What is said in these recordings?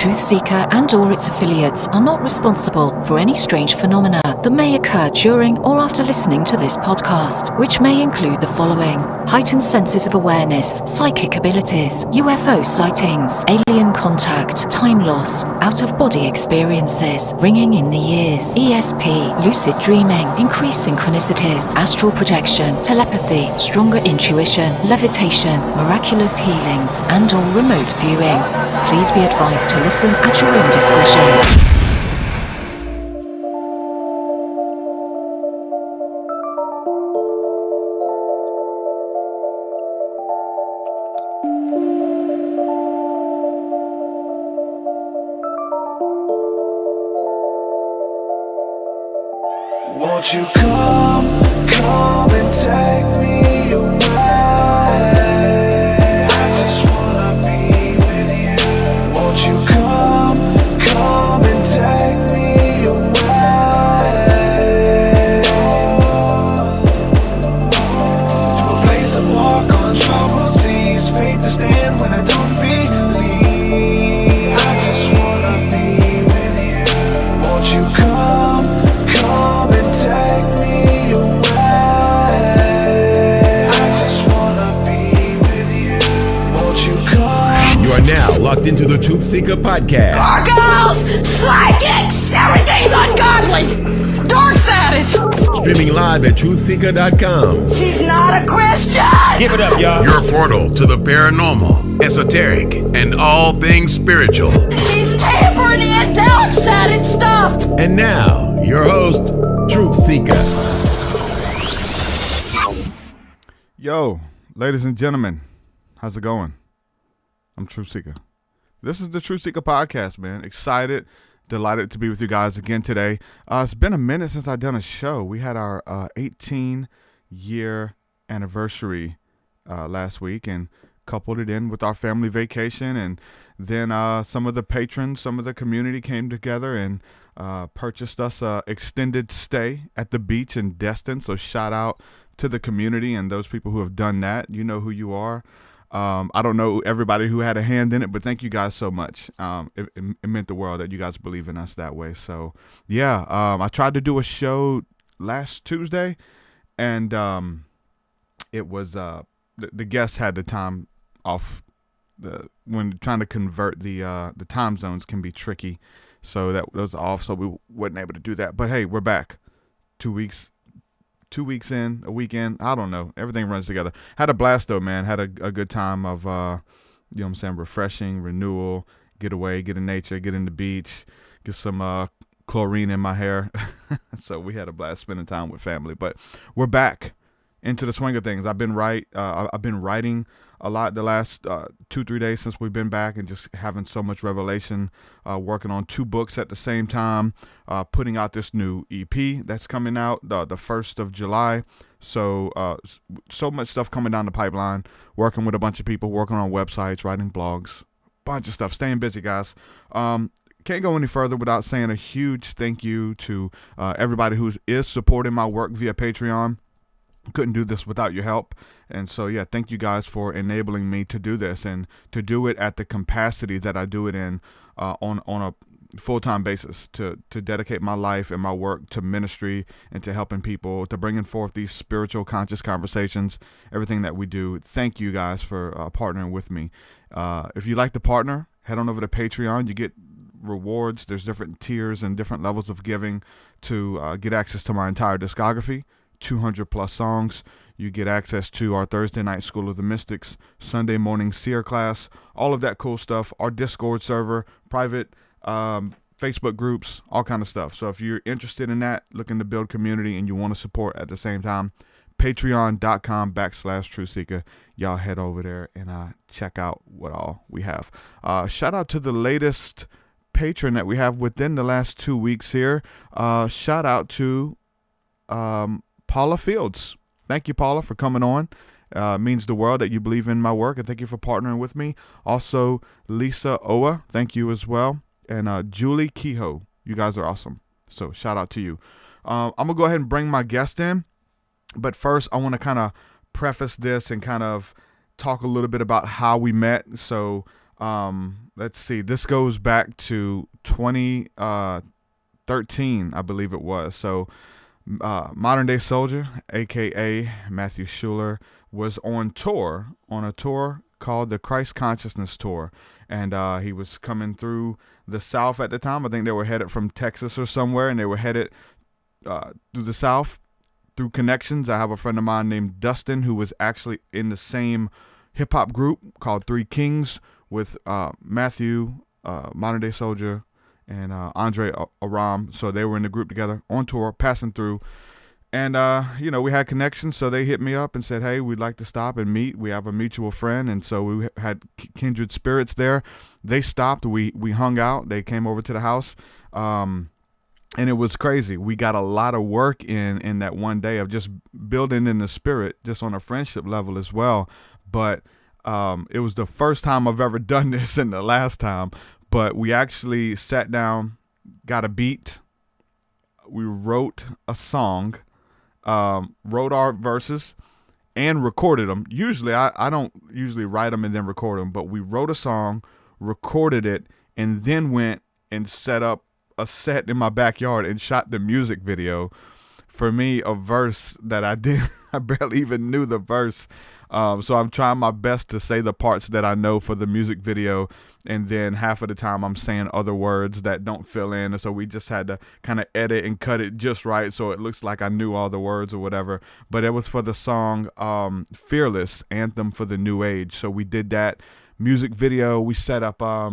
TruthSeekah and/or its affiliates are not responsible for any strange phenomena that may occur during or after listening to this podcast, which may include the following: heightened senses of awareness, psychic abilities, UFO sightings, alien contact, time loss, out-of-body experiences, ringing in the ears, ESP, lucid dreaming, increased synchronicities, astral projection, telepathy, stronger intuition, levitation, miraculous healings, and/or remote viewing. Please be advised to listen at your own discretion. Won't you come and take me away? I just wanna be with you. Won't you come and take me away? To a place to walk on troubled seas, faith to stand when I don't believe. I just wanna be with you. Won't you come and take me away? I just wanna be with you. Won't you come? You are now locked into the TruthSeekah podcast. Gargoyles, psychics, everything's ungodly. Dark's at it. Streaming live at truthseekah.com. She's not a Christian. Give it up, y'all. Your portal to the paranormal, esoteric, and all things spiritual. She's tampering in dark's at it stuff. And now, your host, TruthSeekah. Yo, ladies and gentlemen, how's it going? I'm TruthSeekah. This is the TruthSeekah podcast, man. Excited, delighted to be with you guys again today. It's been a minute since I've done a show. We had our 18-year anniversary last week and coupled it in with our family vacation. And then some of the patrons, some of the community came together and purchased us a extended stay at the beach in Destin. So shout out to the community and those people who have done that. You know who you are. I don't know everybody who had a hand in it, but thank you guys so much. It meant the world that you guys believe in us that way. So yeah, I tried to do a show last Tuesday, and it was the guests had the time off. When trying to convert the time zones can be tricky, so that was off. So we wasn't able to do that. But hey, we're back. 2 weeks in, a weekend. I don't know. Everything runs together. Had a blast though, man. Had a good time of, you know what I'm saying, refreshing, renewal, get away, get in nature, get in the beach, get some chlorine in my hair. So we had a blast spending time with family. But we're back into the swing of things. I've been writing a lot the last 2-3 days since we've been back, and just having so much revelation, working on 2 books at the same time, putting out this new EP that's coming out the 1st of July. So so much stuff coming down the pipeline, working with a bunch of people, working on websites, writing blogs, bunch of stuff, staying busy, guys. Can't go any further without saying a huge thank you to everybody who is supporting my work via Patreon. Couldn't do this without your help. And so, yeah, thank you guys for enabling me to do this and to do it at the capacity that I do it in on a full-time basis, to dedicate my life and my work to ministry and to helping people, to bringing forth these spiritual conscious conversations, everything that we do. Thank you guys for partnering with me. If you'd like to partner, head on over to Patreon. You get rewards. There's different tiers and different levels of giving to get access to my entire discography. 200 plus songs. You get access to our Thursday night School of the Mystics, Sunday morning Seer class, all of that cool stuff, our Discord server, private Facebook groups, all kind of stuff. So if you're interested in that, looking to build community and you want to support at the same time, patreon.com/TruthSeekah. Y'all head over there and check out what all we have. Shout out to the latest patron that we have within the last 2 weeks here. Shout out to Paula Fields. Thank you, Paula, for coming on. Means the world that you believe in my work, and thank you for partnering with me. Also, Lisa Owa, thank you as well. And Julie Kehoe, you guys are awesome. So shout out to you. I'm going to go ahead and bring my guest in. But first, I want to kind of preface this and kind of talk a little bit about how we met. So Let's see. This goes back to 2013, I believe it was. So Modern Day Soulja, aka Matthew Schuler, was on a tour called the Christ Consciousness Tour. And he was coming through the South at the time. I think they were headed from Texas or somewhere, and they were headed through the South through connections. I have a friend of mine named Dustin who was actually in the same hip-hop group called Three Kings with Matthew, Modern Day Soulja, and Andre Aram. So they were in the group together on tour, passing through. And, we had connections, so they hit me up and said, hey, we'd like to stop and meet. We have a mutual friend, and so we had kindred spirits there. They stopped. We hung out. They came over to the house, and it was crazy. We got a lot of work in that one day of just building in the spirit, just on a friendship level as well. But it was the first time I've ever done this and the last time. But we actually sat down, got a beat. We wrote a song. Wrote our verses and recorded them. Usually I don't usually write them and then record them, but we wrote a song, recorded it, and then went and set up a set in my backyard and shot the music video. For me, a verse that I did, I barely even knew the verse. So I'm trying my best to say the parts that I know for the music video, and then half of the time I'm saying other words that don't fill in. And so we just had to kind of edit and cut it just right so it looks like I knew all the words or whatever. But it was for the song Fearless, Anthem for the New Age. So we did that music video. We set up a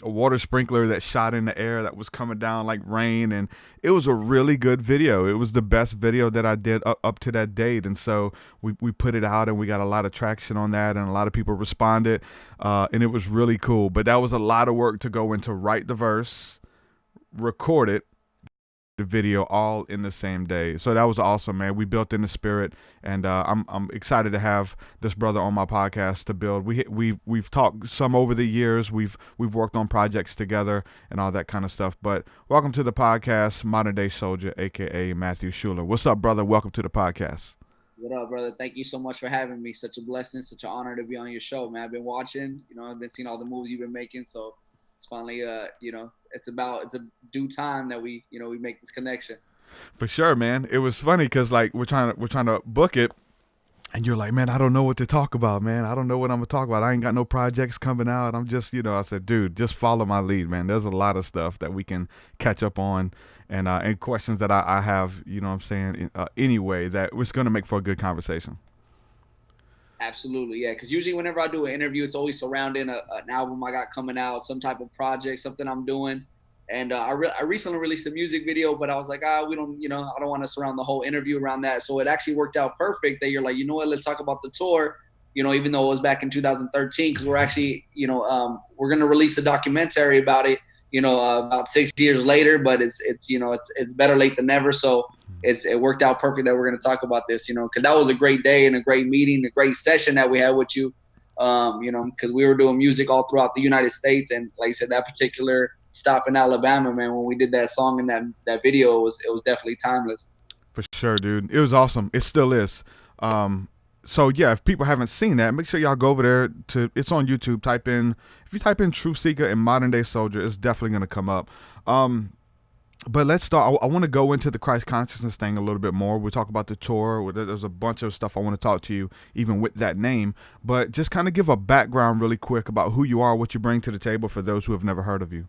water sprinkler that shot in the air that was coming down like rain, and it was a really good video. It was the best video that I did up to that date, and so we put it out and we got a lot of traction on that, and a lot of people responded, and it was really cool. But that was a lot of work to go into, write the verse, record it, the video, all in the same day. So that was awesome, man. We built in the spirit, and I'm excited to have this brother on my podcast to build. We've talked some over the years. We've worked on projects together and all that kind of stuff. But welcome to the podcast, Modern Day Soulja, aka Matthew Schuler. What's up, brother? Welcome to the podcast. What up, brother? Thank you so much for having me. Such a blessing, such an honor to be on your show, man. I've been watching, I've been seeing all the moves you've been making, so it's finally, it's a due time that we make this connection. For sure, man. It was funny because like we're trying to book it, and you're like, man, I don't know what to talk about, man. I don't know what I'm gonna talk about. I ain't got no projects coming out. I'm just, I said, dude, just follow my lead, man. There's a lot of stuff that we can catch up on, and questions that I have, anyway, that was gonna make for a good conversation. Absolutely, yeah. Because usually whenever I do an interview, it's always surrounding an album I got coming out, some type of project, something I'm doing. And I recently released a music video, but I was like, I don't want to surround the whole interview around that. So it actually worked out perfect that you're like, let's talk about the tour, even though it was back in 2013, because we're actually, we're going to release a documentary about it, about 6 years later, but it's better late than never. So it worked out perfect that we're going to talk about this, because that was a great day and a great meeting, a great session that we had with you, because we were doing music all throughout the United States. And like I said, that particular stop in Alabama, man, when we did that song and that video, it was definitely timeless. For sure, dude. It was awesome. It still is. So yeah, if people haven't seen that, make sure y'all go over there it's on YouTube. If you type in TruthSeekah and Modern Day Soulja, it's definitely going to come up. But let's start. I want to go into the Christ consciousness thing a little bit more. We'll talk about the tour. There's a bunch of stuff I want to talk to you, even with that name. But just kind of give a background really quick about who you are, what you bring to the table for those who have never heard of you.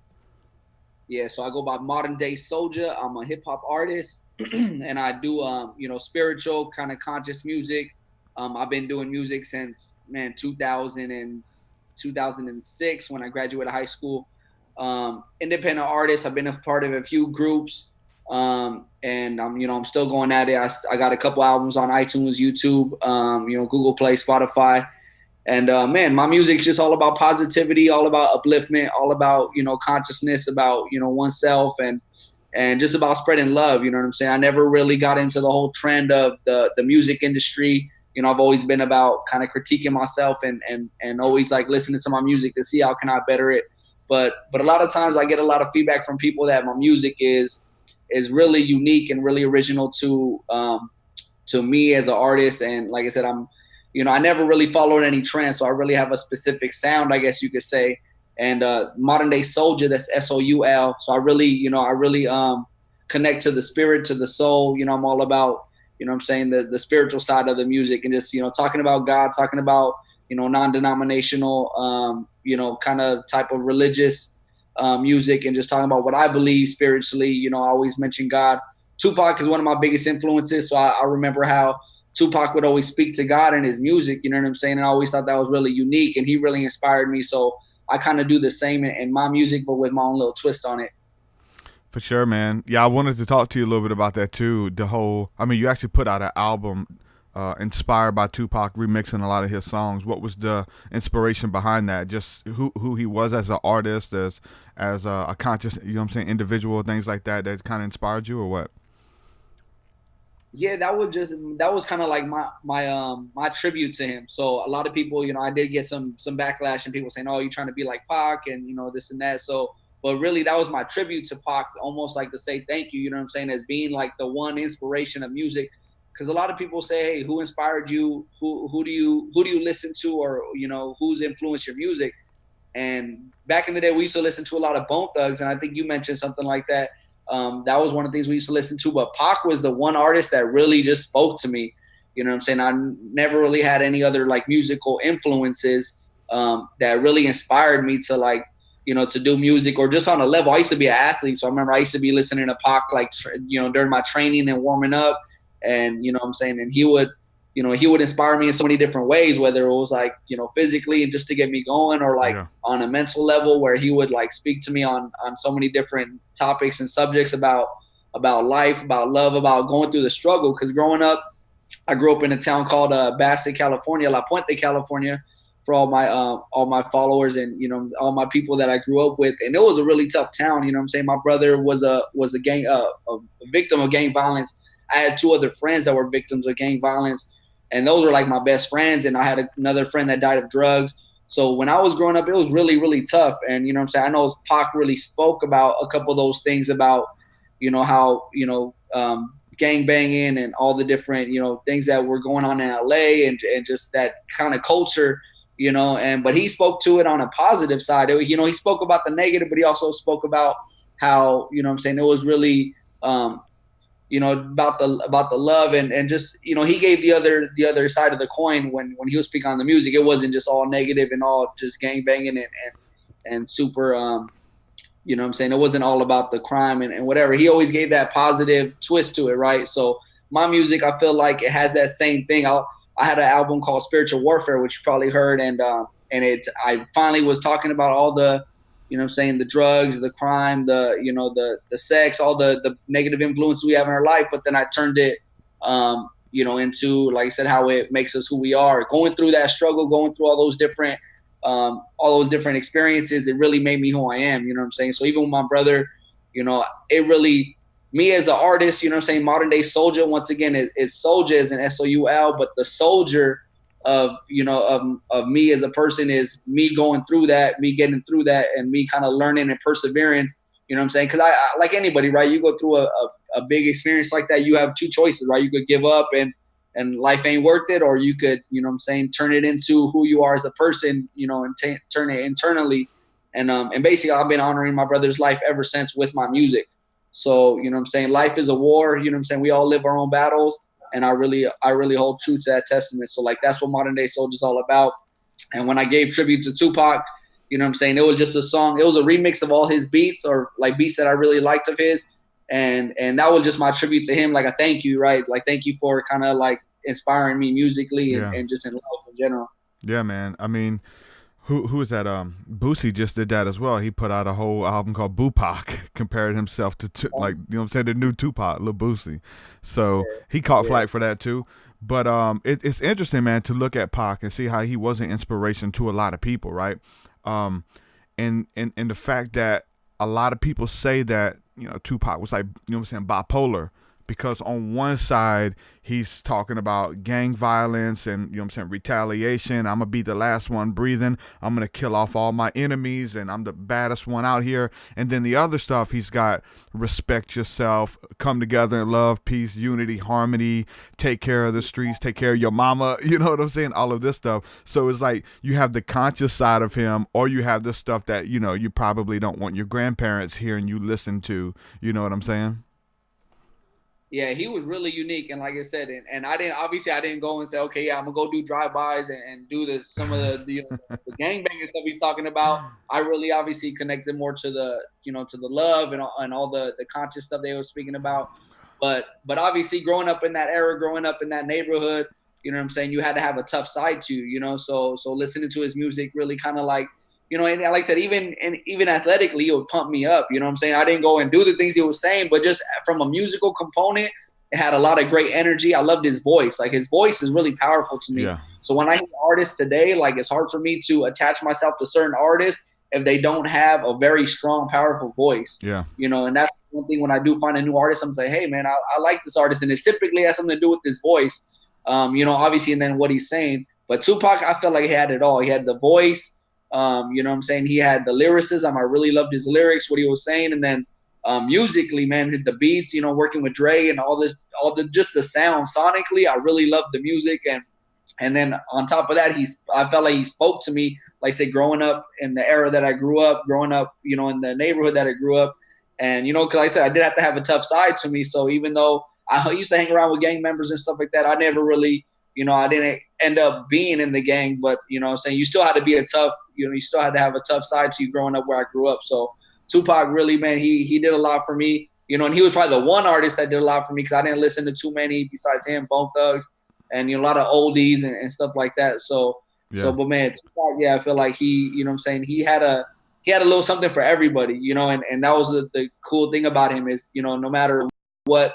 Yeah, so I go by Modern Day Soulja. I'm a hip hop artist, and I do spiritual kind of conscious music. I've been doing music since 2006 when I graduated high school. Independent artist. I've been a part of a few groups, and I'm still going at it. I got a couple albums on iTunes, YouTube, Google Play, Spotify. And my music's just all about positivity, all about upliftment, all about, consciousness, about, oneself, and just about spreading love. You know what I'm saying? I never really got into the whole trend of the music industry. I've always been about kind of critiquing myself and always like listening to my music to see how can I better it. But a lot of times I get a lot of feedback from people that my music is really unique and really original to me as an artist. And like I said, I'm I never really followed any trends, so I really have a specific sound, I guess you could say. And modern day Soulja, that's SOUL. So I really connect to the spirit, to the soul. I'm all about, I'm saying, the spiritual side of the music, and just, talking about God, talking about, non-denominational, kind of type of religious music, and just talking about what I believe spiritually. I always mention God. Tupac is one of my biggest influences. So I remember how Tupac would always speak to God in his music, you know what I'm saying? And I always thought that was really unique, and he really inspired me. So I kind of do the same in my music, but with my own little twist on it. For sure, man. Yeah, I wanted to talk to you a little bit about that too. You actually put out an album inspired by Tupac, remixing a lot of his songs. What was the inspiration behind that? Just who he was as an artist, as a conscious, individual, things like that kind of inspired you, or what? Yeah, that was kind of like my tribute to him. So a lot of people, I did get some backlash, and people saying, "Oh, you're trying to be like Pac," and this and that. So, but really, that was my tribute to Pac, almost like to say thank you. You know what I'm saying? As being like the one inspiration of music, because a lot of people say, "Hey, who inspired you? Who do you listen to, or who's influenced your music?" And back in the day, we used to listen to a lot of Bone Thugs, and I think you mentioned something like that. That was one of the things we used to listen to. But Pac was the one artist that really just spoke to me. You know what I'm saying? I never really had any other like musical influences that really inspired me to like, to do music, or just on a level. I used to be an athlete, so I remember I used to be listening to Pac like, during my training and warming up, and you know what I'm saying. And he would inspire me in so many different ways, whether it was like, physically and just to get me going, or like on a mental level, where he would like speak to me on so many different topics and subjects about life, about love, about going through the struggle. Because growing up, I grew up in a town called Bassett, California, La Puente, California, for all my followers and, all my people that I grew up with. And it was a really tough town. You know what I'm saying? My brother was a victim of gang violence. I had two other friends that were victims of gang violence, and those were like my best friends. And I had another friend that died of drugs. So when I was growing up, it was really, really tough. And, what I'm saying? I know Pac really spoke about a couple of those things about, how, gang banging and all the different, things that were going on in LA, and just that kind of culture, but he spoke to it on a positive side. He spoke about the negative, but he also spoke about how, it was really, about the love, and just, he gave the other side of the coin when he was speaking on the music. It wasn't just all negative and all just gang banging and super, it wasn't all about the crime and whatever. He always gave that positive twist to it, right? So my music, I feel like it has that same thing. I had an album called Spiritual Warfare, which you probably heard, and I finally was talking about all the, the drugs, the crime, the sex, all the negative influences we have in our life. But then I turned it, into, like I said, how it makes us who we are. Going through that struggle, going through all those different experiences, it really made me who I am. You know what I'm saying? So even with my brother, it really, me as an artist, modern day Soulja, once again, it's Soulja as an SOUL, but the soldier of me as a person is me going through that, me getting through that, and me kind of learning and persevering. You know what I'm saying? Because I like anybody, right? You go through a big experience like that, you have two choices, right? You could give up and life ain't worth it, or you could, turn it into who you are as a person, and turn it internally. And basically I've been honoring my brother's life ever since with my music. So, life is a war, we all live our own battles. And I really hold true to that testament. So like, that's what modern day Soulja is all about. And when I gave tribute to Tupac, it was just a song. It was a remix of all his beats, or like beats that I really liked of his. And that was just my tribute to him. Like a thank you, right? Like, thank you for kind of like inspiring me musically and just in life in general. Yeah, man. I mean, who is that? Boosie just did that as well. He put out a whole album called Bupac, compared himself to like, the new Tupac, Lil Boosie. So he caught flack for that too. But it's interesting, man, to look at Pac and see how he was an inspiration to a lot of people, right? And the fact that a lot of people say that, Tupac was like, bipolar, because on one side he's talking about gang violence and, you know what I'm saying, retaliation. I'm gonna be the last one breathing. I'm gonna kill off all my enemies, and I'm the baddest one out here. And then the other stuff, he's got respect yourself, come together in love, peace, unity, harmony, take care of the streets, take care of your mama. You know what I'm saying? All of this stuff. So it's like you have the conscious side of him, or you have the stuff that, you know, you probably don't want your grandparents hearing you listen to. You know what I'm saying? Yeah, he was really unique, and like I said, and I didn't go and say, okay, yeah, I'm gonna go do drive-bys and do some of the, you know, the gangbanging stuff he's talking about. I really obviously connected more to the, you know, to the love and all the conscious stuff they were speaking about. But obviously, growing up in that era, growing up in that neighborhood, you know what I'm saying, you had to have a tough side to you, you know. So listening to his music really kind of like, you know, and like I said, even athletically, it would pump me up. You know what I'm saying? I didn't go and do the things he was saying, but just from a musical component, it had a lot of great energy. I loved his voice. Like, his voice is really powerful to me. Yeah. So when I hear artists today, like, it's hard for me to attach myself to certain artists if they don't have a very strong, powerful voice. Yeah. You know, and that's one thing when I do find a new artist, I'm like, hey, man, I like this artist. And it typically has something to do with his voice, you know, obviously, and then what he's saying. But Tupac, I felt like he had it all. He had the voice. You know what I'm saying? He had the lyricism. I really loved his lyrics, what he was saying. And then musically, man, the beats, you know, working with Dre and just the sound sonically, I really loved the music. And then on top of that, I felt like he spoke to me, like, say, growing up in the era that I grew up, you know, in the neighborhood that I grew up. And, you know, because like I said, I did have to have a tough side to me. So even though I used to hang around with gang members and stuff like that, I never really, you know, I didn't end up being in the gang, but, you know what I'm saying, you still had to be you still had to have a tough side to you growing up where I grew up. So Tupac really, man, he did a lot for me, you know, and he was probably the one artist that did a lot for me because I didn't listen to too many besides him, Bone Thugs, and, you know, a lot of oldies and stuff like that. So, but man, Tupac, yeah, I feel like he, you know what I'm saying, he had a little something for everybody, you know, and that was the cool thing about him is, you know, no matter what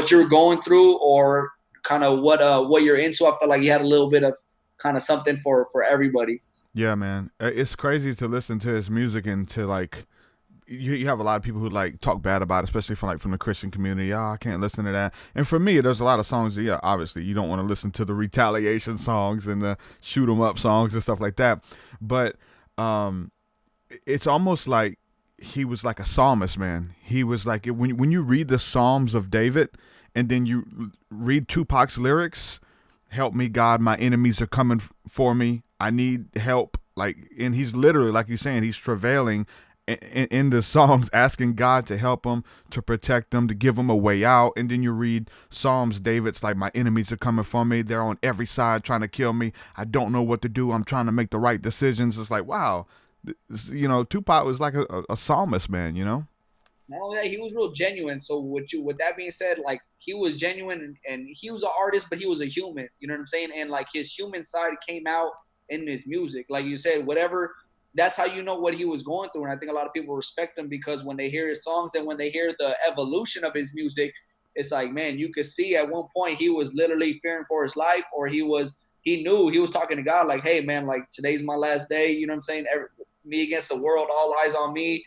you're going through or kind of what you're into, I felt like he had a little bit of kind of something for everybody. Yeah, man. It's crazy to listen to his music and to, like, you have a lot of people who, like, talk bad about it, especially from the Christian community. I can't listen to that. And for me, there's a lot of songs that, yeah, obviously you don't want to listen to the retaliation songs and the shoot 'em up songs and stuff like that. But it's almost like he was like a psalmist, man. He was like, when you read the Psalms of David and then you read Tupac's lyrics, help me, God, my enemies are coming for me. I need help. Like, and he's literally, like you're saying, he's travailing in the songs, asking God to help him, to protect him, to give him a way out. And then you read Psalms, David's like, my enemies are coming for me. They're on every side trying to kill me. I don't know what to do. I'm trying to make the right decisions. It's like, wow, you know, Tupac was like a psalmist, man, you know? Not only that, he was real genuine. So with that being said, like, he was genuine and he was an artist, but he was a human, you know what I'm saying? And like, his human side came out in his music. Like you said, whatever, that's how you know what he was going through. And I think a lot of people respect him because when they hear his songs and when they hear the evolution of his music, it's like, man, you could see at one point he was literally fearing for his life, or he knew he was talking to God like, hey, man, like, today's my last day, you know what I'm saying? Me against the world, all eyes on me.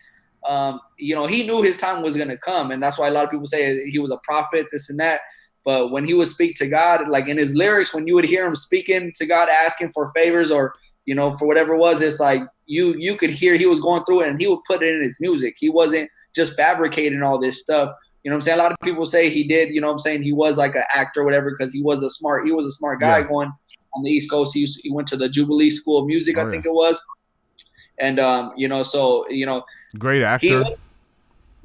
You know, he knew his time was going to come. And that's why a lot of people say he was a prophet, this and that. But when he would speak to God, like in his lyrics, when you would hear him speaking to God, asking for favors or, you know, for whatever it was, it's like you could hear he was going through it and he would put it in his music. He wasn't just fabricating all this stuff. You know what I'm saying? A lot of people say he did, you know what I'm saying? He was like an actor or whatever because he was a smart guy going on the East Coast. He went to the Jubilee School of Music, I think it was. And, you know, so, you know. Great actor.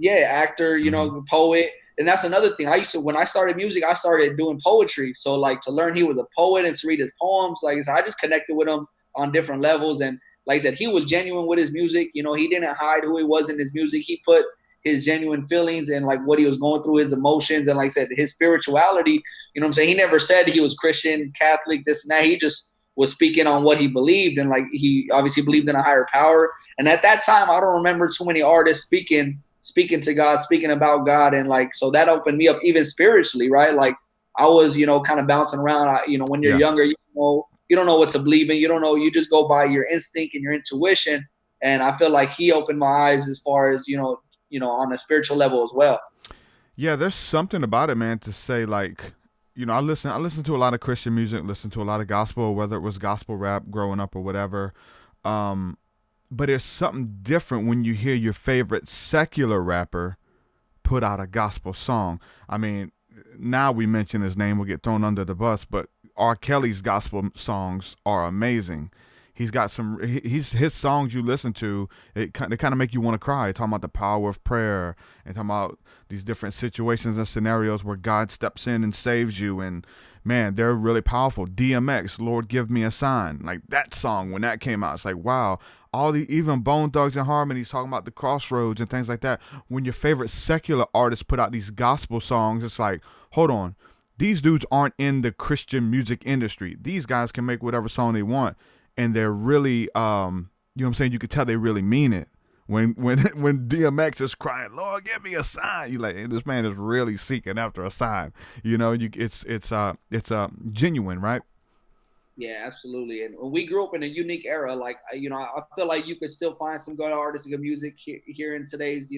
Actor, you know, poet. And that's another thing. When I started music, I started doing poetry. So, like, to learn he was a poet and to read his poems, like, so I just connected with him on different levels. And like I said, he was genuine with his music. You know, he didn't hide who he was in his music. He put his genuine feelings and, like, what he was going through, his emotions, and, like I said, his spirituality. You know what I'm saying? He never said he was Christian, Catholic, this and that. He just was speaking on what he believed. And, like, he obviously believed in a higher power. And at that time, I don't remember too many artists speaking to God, speaking about God. And, like, so that opened me up even spiritually, right? Like, I was, you know, kind of bouncing around. You know, when you're younger, you don't know what to believe in. You don't know. You just go by your instinct and your intuition. And I feel like he opened my eyes as far as, you know, on a spiritual level as well. Yeah, there's something about it, man, to say like, I listen to a lot of Christian music, listen to a lot of gospel, whether it was gospel rap growing up or whatever. But there's something different when you hear your favorite secular rapper put out a gospel song. I mean, now we mention his name, we'll get thrown under the bus, but R. Kelly's gospel songs are amazing. He's got his songs you listen to, they kind of make you want to cry, talking about the power of prayer and talking about these different situations and scenarios where God steps in and saves you. And man, they're really powerful. DMX, Lord Give Me a Sign, like that song, when that came out, it's like, wow. Even Bone Thugs and Harmony's talking about the crossroads and things like that. When your favorite secular artists put out these gospel songs, it's like, hold on, these dudes aren't in the Christian music industry. These guys can make whatever song they want, and they're really, you know what I'm saying? You could tell they really mean it. When DMX is crying, Lord, give me a sign, you're like, hey, this man is really seeking after a sign. It's genuine, right? Yeah, absolutely. And we grew up in a unique era. Like, I feel like you could still find some good artists and good music here in today's,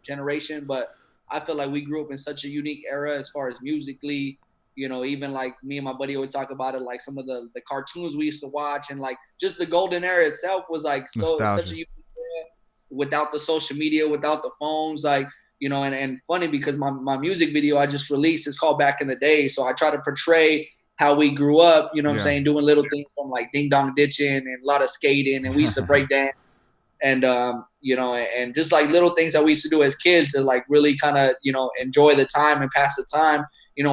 generation. But I feel like we grew up in such a unique era as far as musically, even like me and my buddy always talk about it, like some of the cartoons we used to watch, and like just the golden era itself was like such a unique era without the social media, without the phones, like, and funny because my music video I just released is called Back in the Day. So I try to portray how we grew up, what I'm saying, doing little things from like ding dong ditching and a lot of skating, and we used to break dance and and just like little things that we used to do as kids to like really kind of enjoy the time and pass the time,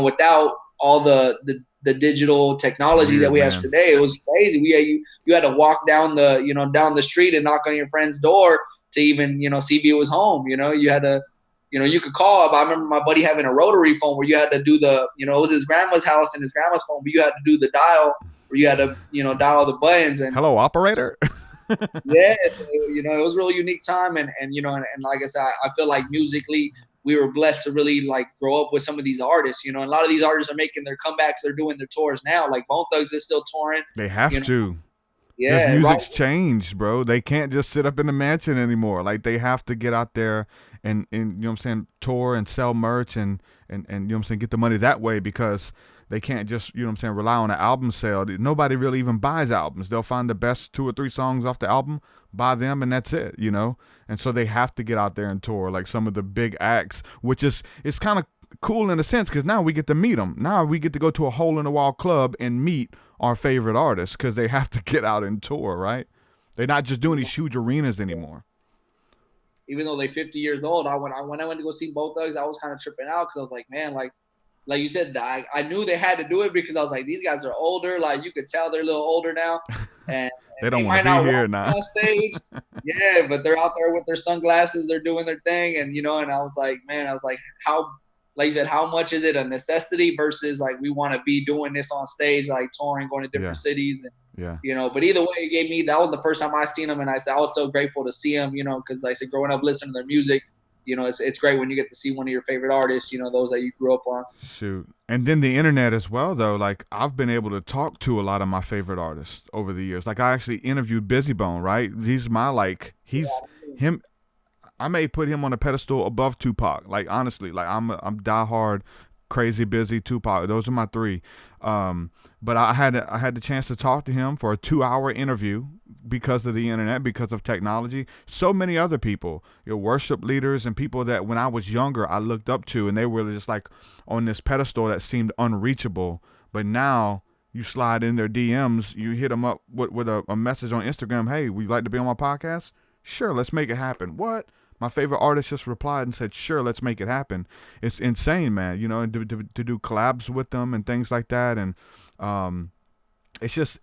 without all the digital technology that we have today. It was crazy. You had to walk down the street and knock on your friend's door to even see if he was home. You had to. You could call. I remember my buddy having a rotary phone where you had to do it was his grandma's house and his grandma's phone, but you had to do the dial where you had to, dial the buttons. And hello, operator. Yeah, so, it was a really unique time. And like I said, I feel like musically we were blessed to really like grow up with some of these artists, and a lot of these artists are making their comebacks. They're doing their tours now. Like Bone Thugs is still touring. They have to. Yeah, music's changed, bro. They can't just sit up in the mansion anymore. Like they have to get out there and tour and sell merch and get the money that way, because they can't just rely on an album sale. Nobody really even buys albums. They'll find the best 2 or 3 songs off the album, buy them, and that's it. And so they have to get out there and tour like some of the big acts, which is it's kind of cool in a sense because now we get to meet them. Now we get to go to a hole in the wall club and meet our favorite artists because they have to get out and tour, right? They're not just doing these huge arenas anymore. Even though they're 50 years old, when I went to go see Bone Thugs, I was kind of tripping out because I was like, man, like you said, I knew they had to do it because I was like, these guys are older. Like you could tell they're a little older now, and they don't want to be here now. On stage. Yeah, but they're out there with their sunglasses. They're doing their thing, and and I was like, how, like you said, how much is it a necessity versus like we want to be doing this on stage, like touring, going to different cities, and But either way, it gave me, that was the first time I seen them, and I said I was so grateful to see them, because like I said, growing up listening to their music, it's great when you get to see one of your favorite artists, those that you grew up on. Shoot. And then the internet as well, though. Like I've been able to talk to a lot of my favorite artists over the years. Like I actually interviewed Bizzy Bone, right? He's my him. I may put him on a pedestal above Tupac. Like honestly, like I'm diehard, crazy busy Tupac. Those are my 3. But I had the chance to talk to him for a 2-hour interview because of the internet, because of technology. So many other people, worship leaders and people that when I was younger I looked up to, and they were just like on this pedestal that seemed unreachable. But now you slide in their DMs, you hit them up with a message on Instagram. Hey, would you like to be on my podcast? Sure, let's make it happen. What? My favorite artist just replied and said, sure, let's make it happen. It's insane, man, and to do collabs with them and things like that. And it's just,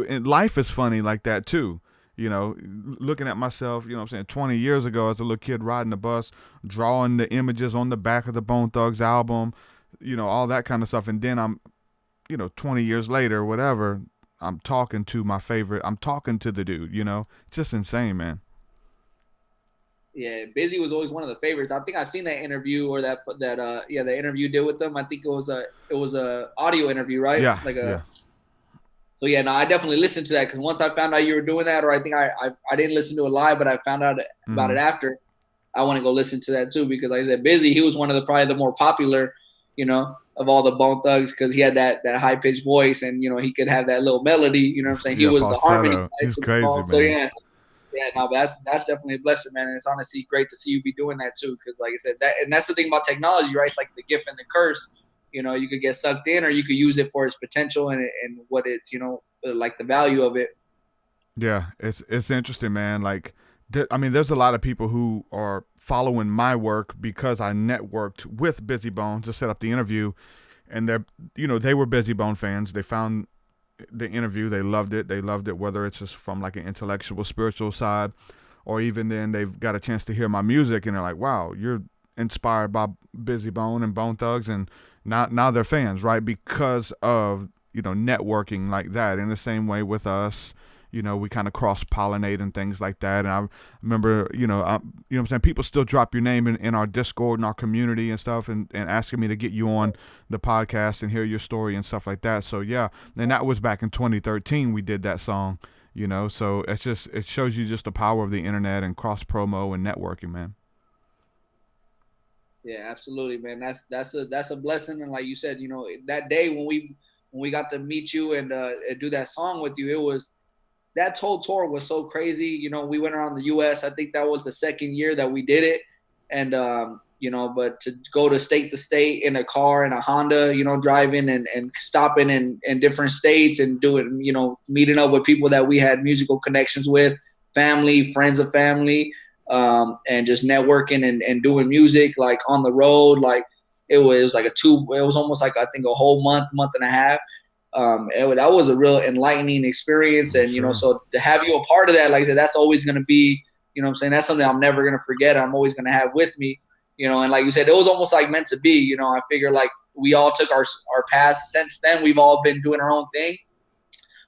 life is funny like that too. Looking at myself, 20 years ago as a little kid riding the bus, drawing the images on the back of the Bone Thugs album, all that kind of stuff. And then I'm, 20 years later, whatever, I'm talking to the dude, it's just insane, man. Yeah, Bizzy was always one of the favorites. I think I seen that interview or the interview you did with them. I think it was a audio interview, right? Yeah. So yeah, no, I definitely listened to that because once I found out you were doing that, or I think I didn't listen to it live, but I found out about it after. I want to go listen to that too, because like I said, Busy, he was one of probably the more popular, of all the Bone Thugs, because he had that high pitched voice, and he could have that little melody. You know what I'm saying? He Yeah, was the harmony falsetto. guy He's to the crazy, song. man. So yeah, no, but that's definitely a blessing, man. And it's honestly great to see you be doing that too, because like I said, that's the thing about technology, right? It's like the gift and the curse. You could get sucked in, or you could use it for its potential and what it's, like the value of it. Yeah, it's interesting, man. Like, there's a lot of people who are following my work because I networked with Busy Bone to set up the interview, and they were Busy Bone fans. They found the interview, they loved it. They loved it, whether it's just from like an intellectual, spiritual side, or even then they've got a chance to hear my music and they're like, "Wow, you're inspired by Busy Bone and Bone Thugs," and now they're fans, right? Because of networking like that. In the same way with us. We kind of cross-pollinate and things like that. And I remember, what I'm saying, people still drop your name in our Discord and our community and stuff and asking me to get you on the podcast and hear your story and stuff like that. So, yeah, and that was back in 2013 we did that song, So it shows you just the power of the internet and cross-promo and networking, man. Yeah, absolutely, man. That's a blessing. And like you said, that day when we got to meet you and do that song with you, it was – that whole tour was so crazy. We went around the U.S. I think that was the second year that we did it. And, but to go to state in a car, in a Honda, driving and stopping in different states and doing, meeting up with people that we had musical connections with, family, friends of family, and just networking and doing music like on the road. Like it was like it was almost like, I think, a whole month and a half. That was a real enlightening experience. And, sure. So to have you a part of that, like I said, that's always going to be, what I'm saying, that's something I'm never going to forget. I'm always going to have with me, and like you said, it was almost like meant to be. I figure like we all took our paths since then. We've all been doing our own thing,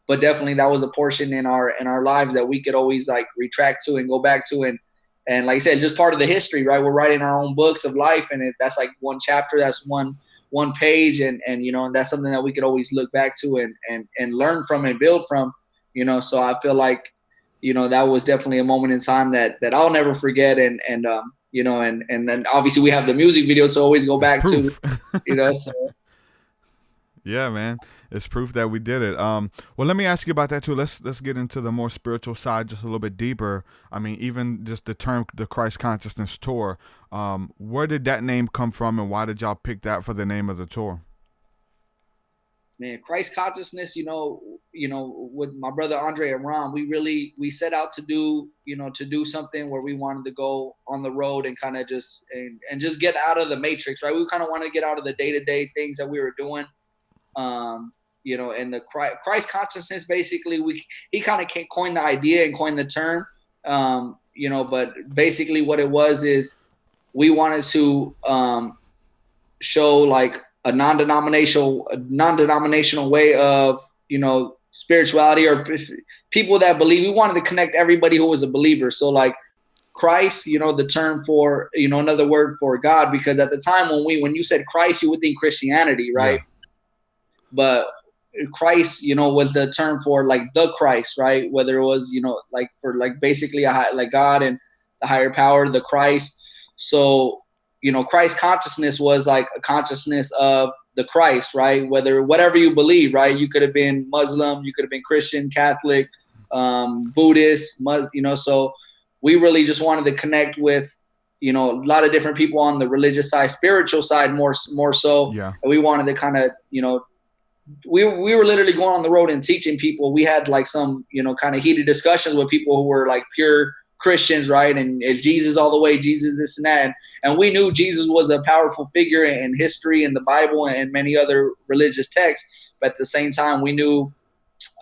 but definitely that was a portion in our lives that we could always like retract to and go back to. And like I said, just part of the history, right? We're writing our own books of life, and that's like one chapter, that's one page, and and that's something that we could always look back to and learn from and build from, so I feel like that was definitely a moment in time that I'll never forget. And then obviously we have the music video to always go back to, so. Yeah, man, it's proof that we did it. Well, let me ask you about that too. Let's get into the more spiritual side just a little bit deeper. I mean, even just the term, the Christ Consciousness Tour. Where did that name come from, and why did y'all pick that for the name of the tour? Man, Christ Consciousness, with my brother Andre and Ron, we set out to do something where we wanted to go on the road and kind of just get out of the matrix, right? We kind of want to get out of the day-to-day things that we were doing. And the Christ consciousness, basically, he kind of coined the idea and coined the term, but basically what it was is we wanted to show like a non-denominational way of, spirituality, or people that believe. We wanted to connect everybody who was a believer. So like Christ, the term for, another word for God, because at the time when you said Christ, you would think Christianity, right? Yeah. But Christ, was the term for like the Christ, right? Whether it was, like for like basically like God and the higher power, the Christ. So, Christ consciousness was like a consciousness of the Christ, right? Whatever you believe, right? You could have been Muslim, you could have been Christian, Catholic, Buddhist, so we really just wanted to connect with, a lot of different people on the religious side, spiritual side, more so. Yeah. And we wanted to kind of, we were literally going on the road and teaching people. We had like some, kind of heated discussions with people who were like pure Christians, right? And is Jesus all the way, Jesus this and that. And we knew Jesus was a powerful figure in history and the Bible and many other religious texts. But at the same time, we knew,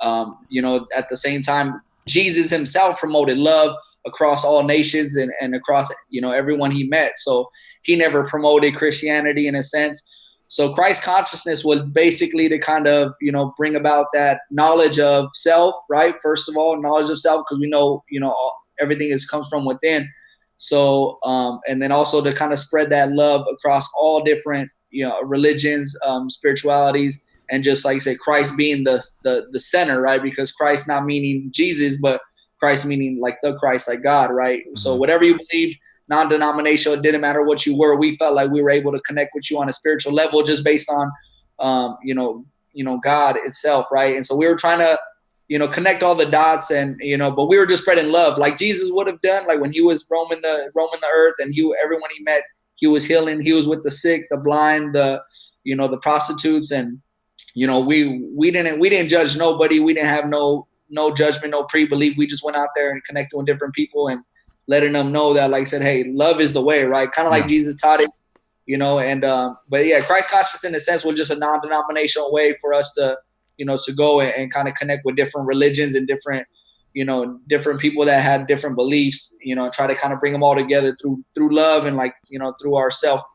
at the same time, Jesus himself promoted love across all nations and across, everyone he met. So he never promoted Christianity in a sense. So Christ consciousness was basically to kind of, bring about that knowledge of self, right? First of all, knowledge of self, because we know, everything comes from within. So, and then also to kind of spread that love across all different, religions, spiritualities, and just like I said, Christ being the center, right? Because Christ not meaning Jesus, but Christ meaning like the Christ, like God, right? Mm-hmm. So whatever you believe, non-denominational. It didn't matter what you were. We felt like we were able to connect with you on a spiritual level just based on, God itself, right? And so we were trying to, connect all the dots, and but we were just spreading love like Jesus would have done, like when he was roaming the earth, and everyone he met, he was healing. He was with the sick, the blind, the prostitutes, and we didn't judge nobody. We didn't have no judgment, no pre-belief. We just went out there and connected with different people and letting them know that, like I said, hey, love is the way, right? Kind of like Jesus taught it, and but yeah, Christ conscious in a sense was just a non-denominational way for us to, to go and kind of connect with different religions and different, different people that had different beliefs, try to kind of bring them all together through love and through our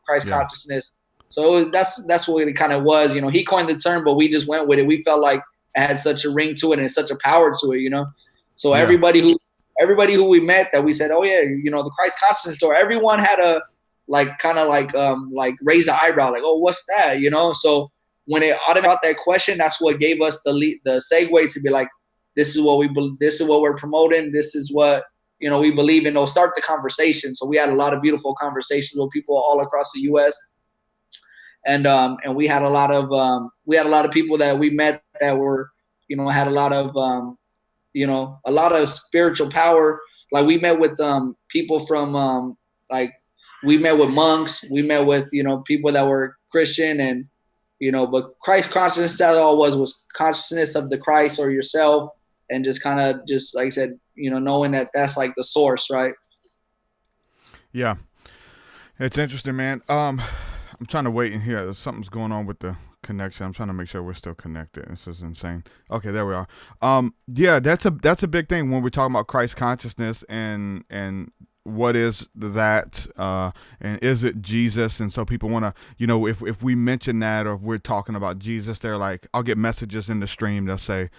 Christ consciousness. So that's what it kind of was. He coined the term, but we just went with it. We felt like it had such a ring to it and such a power to it, So everybody who we met that we said, oh yeah, the Christ consciousness store, everyone had a kind of raise the eyebrow, like, oh, what's that? So when it automatically got that question, that's what gave us the segue to be like, this is what we're promoting. This is what, we believe in. They'll start the conversation. So we had a lot of beautiful conversations with people all across the U.S. And we had a lot of people that we met that were, had a lot of, a lot of spiritual power. Like we met with people from we met with monks, we met with, people that were Christian, and, but Christ consciousness, that all was consciousness of the Christ or yourself. And just kind of just, like I said, knowing that that's like the source, right? Yeah. It's interesting, man. I'm trying to wait in here. Something's going on with the connection. I'm trying to make sure we're still connected. This is insane. Okay, there we are. Yeah, that's a big thing when we're talking about Christ consciousness and what is that, and is it Jesus? And so people want to, if we mention that, or if we're talking about Jesus, they're like, I'll get messages in the stream. They'll say,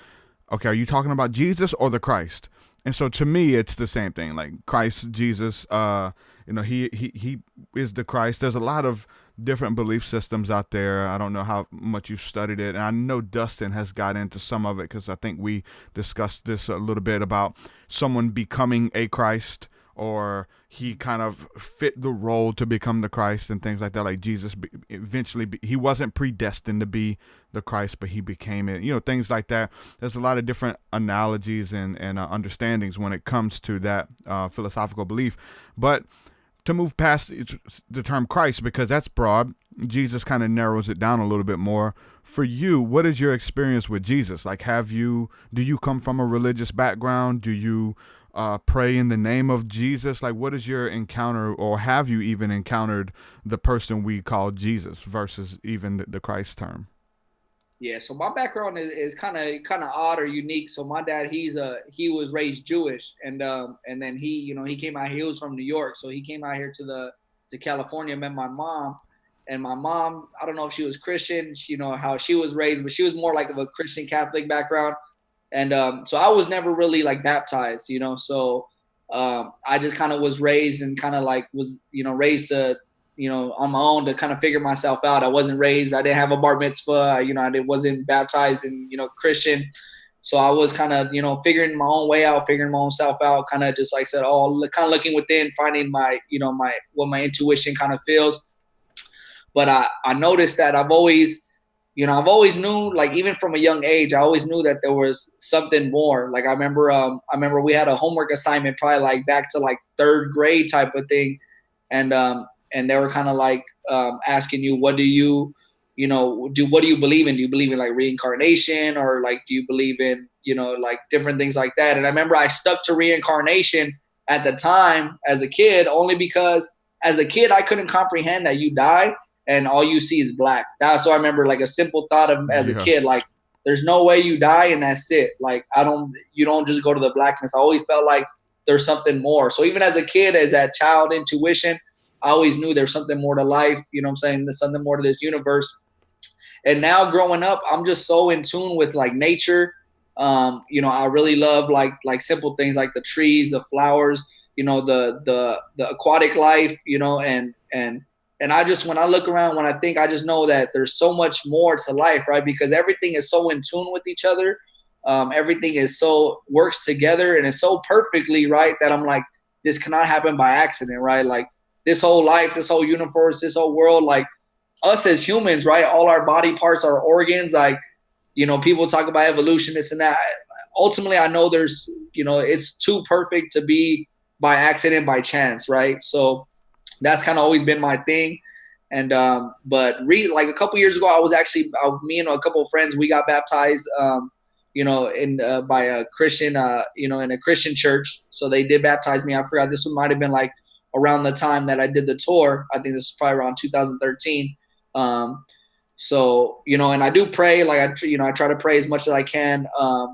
okay, are you talking about Jesus or the Christ? And so to me, it's the same thing. Like Christ, Jesus, he is the Christ. There's a lot of different belief systems out there. I don't know how much you've studied it. And I know Dustin has got into some of it, because I think we discussed this a little bit about someone becoming a Christ, or he kind of fit the role to become the Christ and things like that. Like Jesus eventually, he wasn't predestined to be the Christ, but he became it, things like that. There's a lot of different analogies and understandings when it comes to that philosophical belief. But to move past the term Christ, because that's broad, Jesus kind of narrows it down a little bit more. For you, what is your experience with Jesus? Like, do you come from a religious background? Do you pray in the name of Jesus? Like, what is your encounter, or have you even encountered the person we call Jesus versus even the Christ term? Yeah, so my background is kind of odd or unique. So my dad, he was raised Jewish, and then he came out here. He was from New York, so he came out here to California, met my mom, and my mom, I don't know if she was Christian, how she was raised, but she was more like of a Christian Catholic background. And so I was never really like baptized, so I just kind of was raised and kind of like was, raised to, on my own to kind of figure myself out. I wasn't raised, I didn't have a bar mitzvah, I wasn't baptized and, Christian. So I was kind of, figuring my own way out, figuring my own self out, kind of just like I said, kind of looking within, finding my, what my intuition kind of feels. But I noticed that I've always knew, like, even from a young age, I always knew that there was something more. Like, I remember we had a homework assignment, probably like back to like third grade type of thing. And they were kind of like asking you, what do you believe in? Do you believe in like reincarnation, or like, do you believe in, like different things like that? And I remember I stuck to reincarnation at the time as a kid, only because as a kid, I couldn't comprehend that you die and all you see is black. So I remember like a simple thought of as a kid, like, there's no way you die and that's it. Like, you don't just go to the blackness. I always felt like there's something more. So even as a kid, as that child intuition, I always knew there's something more to life. You know what I'm saying? There's something more to this universe. And now growing up, I'm just so in tune with like nature. I really love like simple things like the trees, the flowers, the aquatic life, and I just, when I look around, when I think, I just know that there's so much more to life, right? Because everything is so in tune with each other. Everything is works together and it's so perfectly, right, that I'm like, this cannot happen by accident, right? Like this whole life, this whole universe, this whole world, like us as humans, right? All our body parts, our organs, like, you know, people talk about evolution, this and that. Ultimately, I know there's, you know, it's too perfect to be by accident, by chance, right? So that's kind of always been my thing. And but like a couple years ago, I was actually me and a couple of friends, we got baptized, you know, in by a Christian, you know, in a Christian church. So they did baptize me. I forgot, this one might have been like around the time that I did the tour. I think this was probably around 2013. So, you know, and I do pray, like I try to pray as much as I can,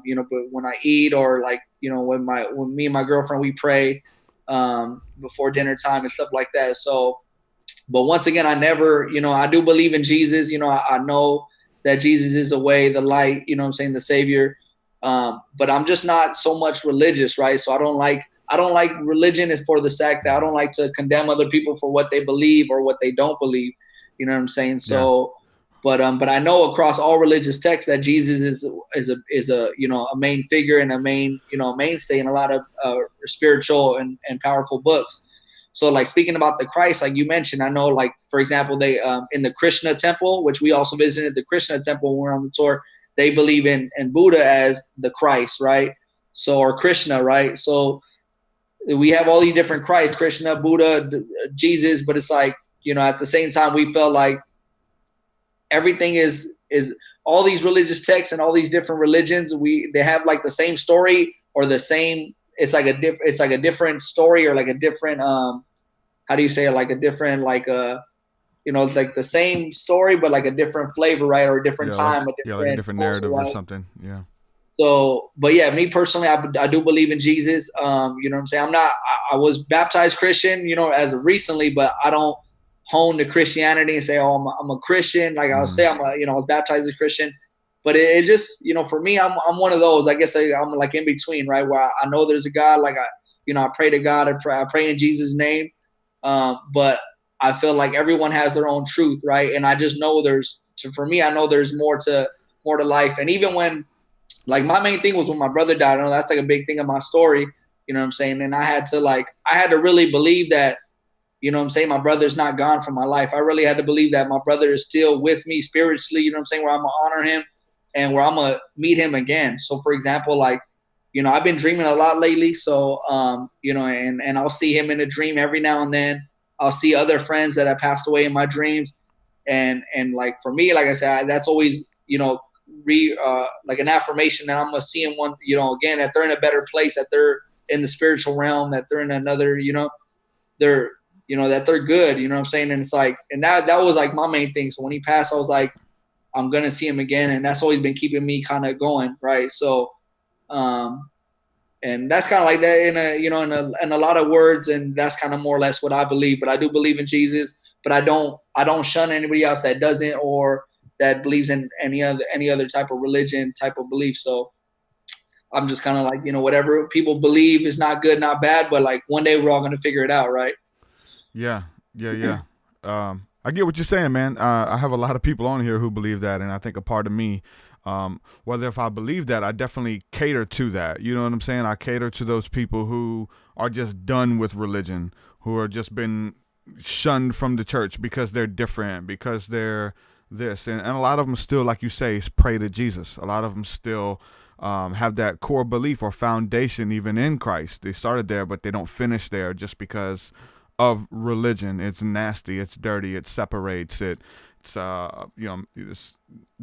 you know, but when I eat, or like, you know, when me and my girlfriend, we pray before dinner time and stuff like that. So, but once again, I never, you know, I do believe in Jesus. You know, I know that Jesus is the way, the light, you know what I'm saying, the Savior. But I'm just not so much religious, right? So I don't like religion is for the fact that I don't like to condemn other people for what they believe or what they don't believe. You know what I'm saying? So, but I know across all religious texts that Jesus is a you know, a main figure and a main, you know, mainstay in a lot of spiritual and powerful books. So like speaking about the Christ, like you mentioned, I know, like, for example, they in the Krishna temple, which we also visited the Krishna temple when we were on the tour, they believe in Buddha as the Christ, right? So, or Krishna, right? So we have all these different Christ, Krishna, Buddha, Jesus, but it's like, you know, at the same time, we felt like everything is all these religious texts and all these different religions, they have like the same story or the same, it's like a different story, or like a different how do you say it, like a different, like you know, like the same story but like a different flavor, right? Or a different time, like a different narrative or something. Yeah. So, but yeah, me personally, I do believe in Jesus. You know what I'm saying? I was baptized Christian, you know, as of recently, but I don't hone to Christianity and say, oh, I'm a Christian. Like I'll say I was baptized as a Christian, but it just, you know, for me, I'm one of those, I guess I'm like in between, right? Where I know there's a God, like I pray to God, I pray in Jesus' name. But I feel like everyone has their own truth, right? And I just know for me, I know there's more to life. And even when, like, my main thing was when my brother died, I know that's like a big thing in my story, you know what I'm saying? And I had to really believe that, you know what I'm saying, my brother's not gone from my life. I really had to believe that my brother is still with me spiritually, you know what I'm saying, where I'm going to honor him and where I'm going to meet him again. So, for example, like, you know, I've been dreaming a lot lately. So, you know, and I'll see him in a dream every now and then. I'll see other friends that have passed away in my dreams. And like, for me, like I said, that's always, you know, like an affirmation that I'm going to see him one, you know, again, that they're in a better place, that they're in the spiritual realm, that they're in another, you know, that they're good, you know what I'm saying? And it's like, and that was like my main thing. So when he passed, I was like, I'm going to see him again. And that's always been keeping me kind of going. Right. So, and that's kind of like that in a lot of words. And that's kind of more or less what I believe, but I do believe in Jesus, but I don't shun anybody else that doesn't, or that believes in any other type of religion, type of belief. So I'm just kind of like, you know, whatever people believe is not good, not bad, but like one day we're all going to figure it out. Right. Yeah. I get what you're saying, man. I have a lot of people on here who believe that, and I think a part of me, whether if I believe that, I definitely cater to that. You know what I'm saying? I cater to those people who are just done with religion, who are just been shunned from the church because they're different, because they're this. And a lot of them still, like you say, pray to Jesus. A lot of them still have that core belief or foundation even in Christ. They started there, but they don't finish there just because of religion. It's nasty, it's dirty, it separates, it's it's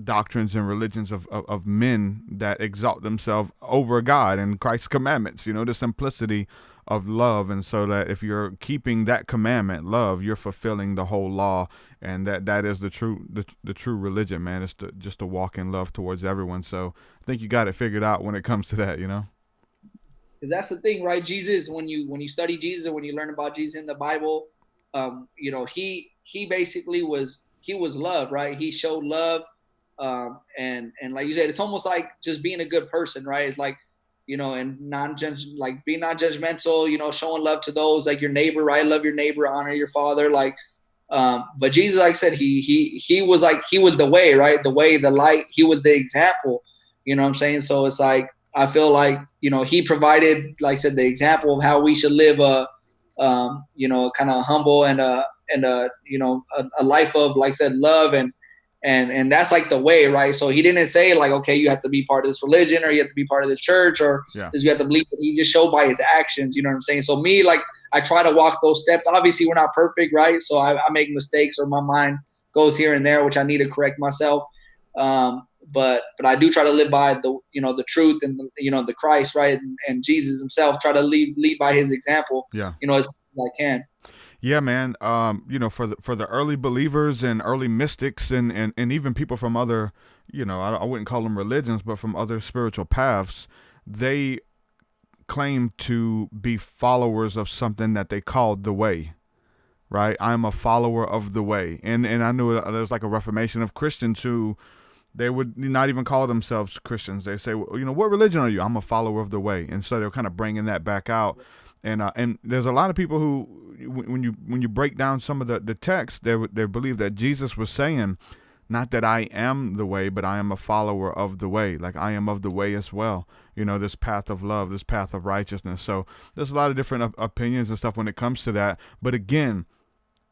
doctrines and religions of men that exalt themselves over God and Christ's commandments, you know, the simplicity of love. And so that if you're keeping that commandment, love, you're fulfilling the whole law, and that is the true religion, man. It's just to walk in love towards everyone. So I think you got it figured out when it comes to that, you know. Because that's the thing, right? Jesus, when you study Jesus, when you learn about Jesus in the Bible, you know, he basically was love, right? He showed love, and like you said, it's almost like just being a good person, right? It's like, you know, and being non-judgmental, you know, showing love to those, like your neighbor, right? Love your neighbor, honor your father, like. But Jesus, like I said, he was the way, right? The way, the light. He was the example. You know what I'm saying? So it's like, I feel like, you know, he provided, like I said, the example of how we should live a kind of humble and a life of, like I said, love and that's like the way, right? So he didn't say like, okay, you have to be part of this religion or you have to be part of this church or you have to believe. He just showed by his actions, you know what I'm saying? So me, like, I try to walk those steps. Obviously, we're not perfect, right? So I make mistakes or my mind goes here and there, which I need to correct myself. But I do try to live by the truth and the Christ, right? And Jesus himself, try to lead by his example, as much as I can. Yeah, man. For the early believers and early mystics and even people from other, I wouldn't call them religions, but from other spiritual paths, they claim to be followers of something that they called the way. Right? I'm a follower of the way. And I knew there was like a reformation of Christians who they would not even call themselves Christians. They say, well, what religion are you? I'm a follower of the way. And so they're kind of bringing that back out. And there's a lot of people who, when you break down some of the text, they believe that Jesus was saying, not that I am the way, but I am a follower of the way. Like I am of the way as well. This path of love, this path of righteousness. So there's a lot of different opinions and stuff when it comes to that. But again,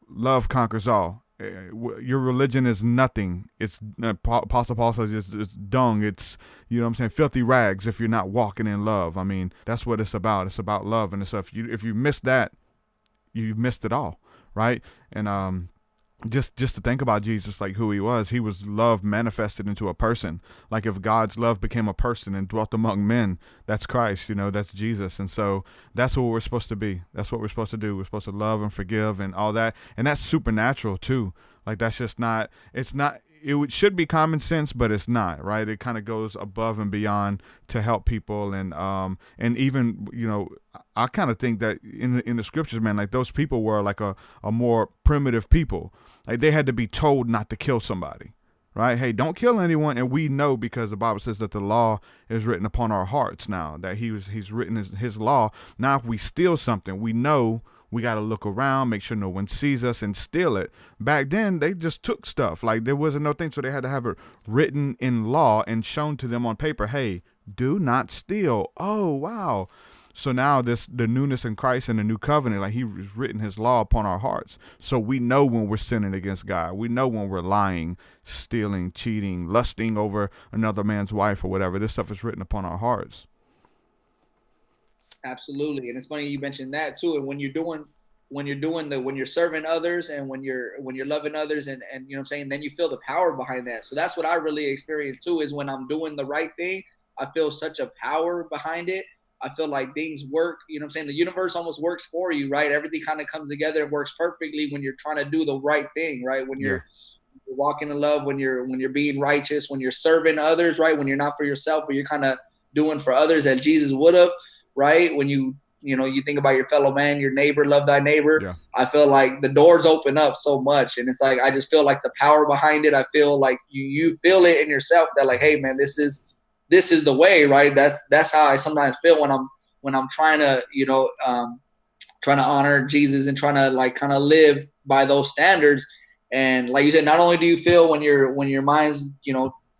love conquers all. Your religion is nothing. It's Apostle Paul says it's dung. It's filthy rags if you're not walking in love. I mean, that's what it's about. It's about love. And so if you miss that, you missed it all, right? And just to think about Jesus, like who he was love manifested into a person. Like if God's love became a person and dwelt among men, that's Christ, that's Jesus. And so that's what we're supposed to be. That's what we're supposed to do. We're supposed to love and forgive and all that. And that's supernatural too. Like that's just not, it should be common sense, but it's not, right? It kind of goes above and beyond to help people. And even, I kind of think that in the scriptures, man, like those people were like a more primitive people. Like they had to be told not to kill somebody, right? Hey, don't kill anyone. And we know because the Bible says that the law is written upon our hearts now, that he's written his law. Now, if we steal something, we know we got to look around, make sure no one sees us and steal it. Back then, they just took stuff. Like there wasn't no thing. So they had to have it written in law and shown to them on paper. Hey, do not steal. Oh, wow. So now the newness in Christ and the new covenant, like he's written his law upon our hearts. So we know when we're sinning against God. We know when we're lying, stealing, cheating, lusting over another man's wife or whatever. This stuff is written upon our hearts. Absolutely. And it's funny you mentioned that too. And when you're serving others and when you're loving others and you know what I'm saying, then you feel the power behind that. So that's what I really experience too, is when I'm doing the right thing, I feel such a power behind it. I feel like things work, you know what I'm saying? The universe almost works for you, right? Everything kind of comes together and works perfectly when you're trying to do the right thing, right? When you're walking in love, when you're being righteous, when you're serving others, right? When you're not for yourself, but you're kind of doing for others as Jesus would have, right? When you think about your fellow man, your neighbor, love thy neighbor. Yeah. I feel like the doors open up so much. And it's like, I just feel like the power behind it. I feel like you feel it in yourself that like, hey man, this is the way, right? That's how I sometimes feel when I'm trying to, trying to honor Jesus and trying to like kind of live by those standards. And like you said, not only do you feel when your mind's,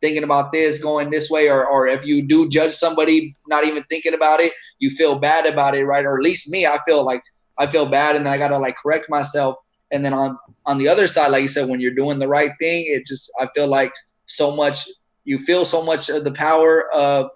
thinking about this, going this way, or if you do judge somebody, not even thinking about it, you feel bad about it, right? Or at least me, I feel bad, and then I gotta like correct myself. And then on the other side, like you said, when you're doing the right thing, I feel like you feel so much of the power of,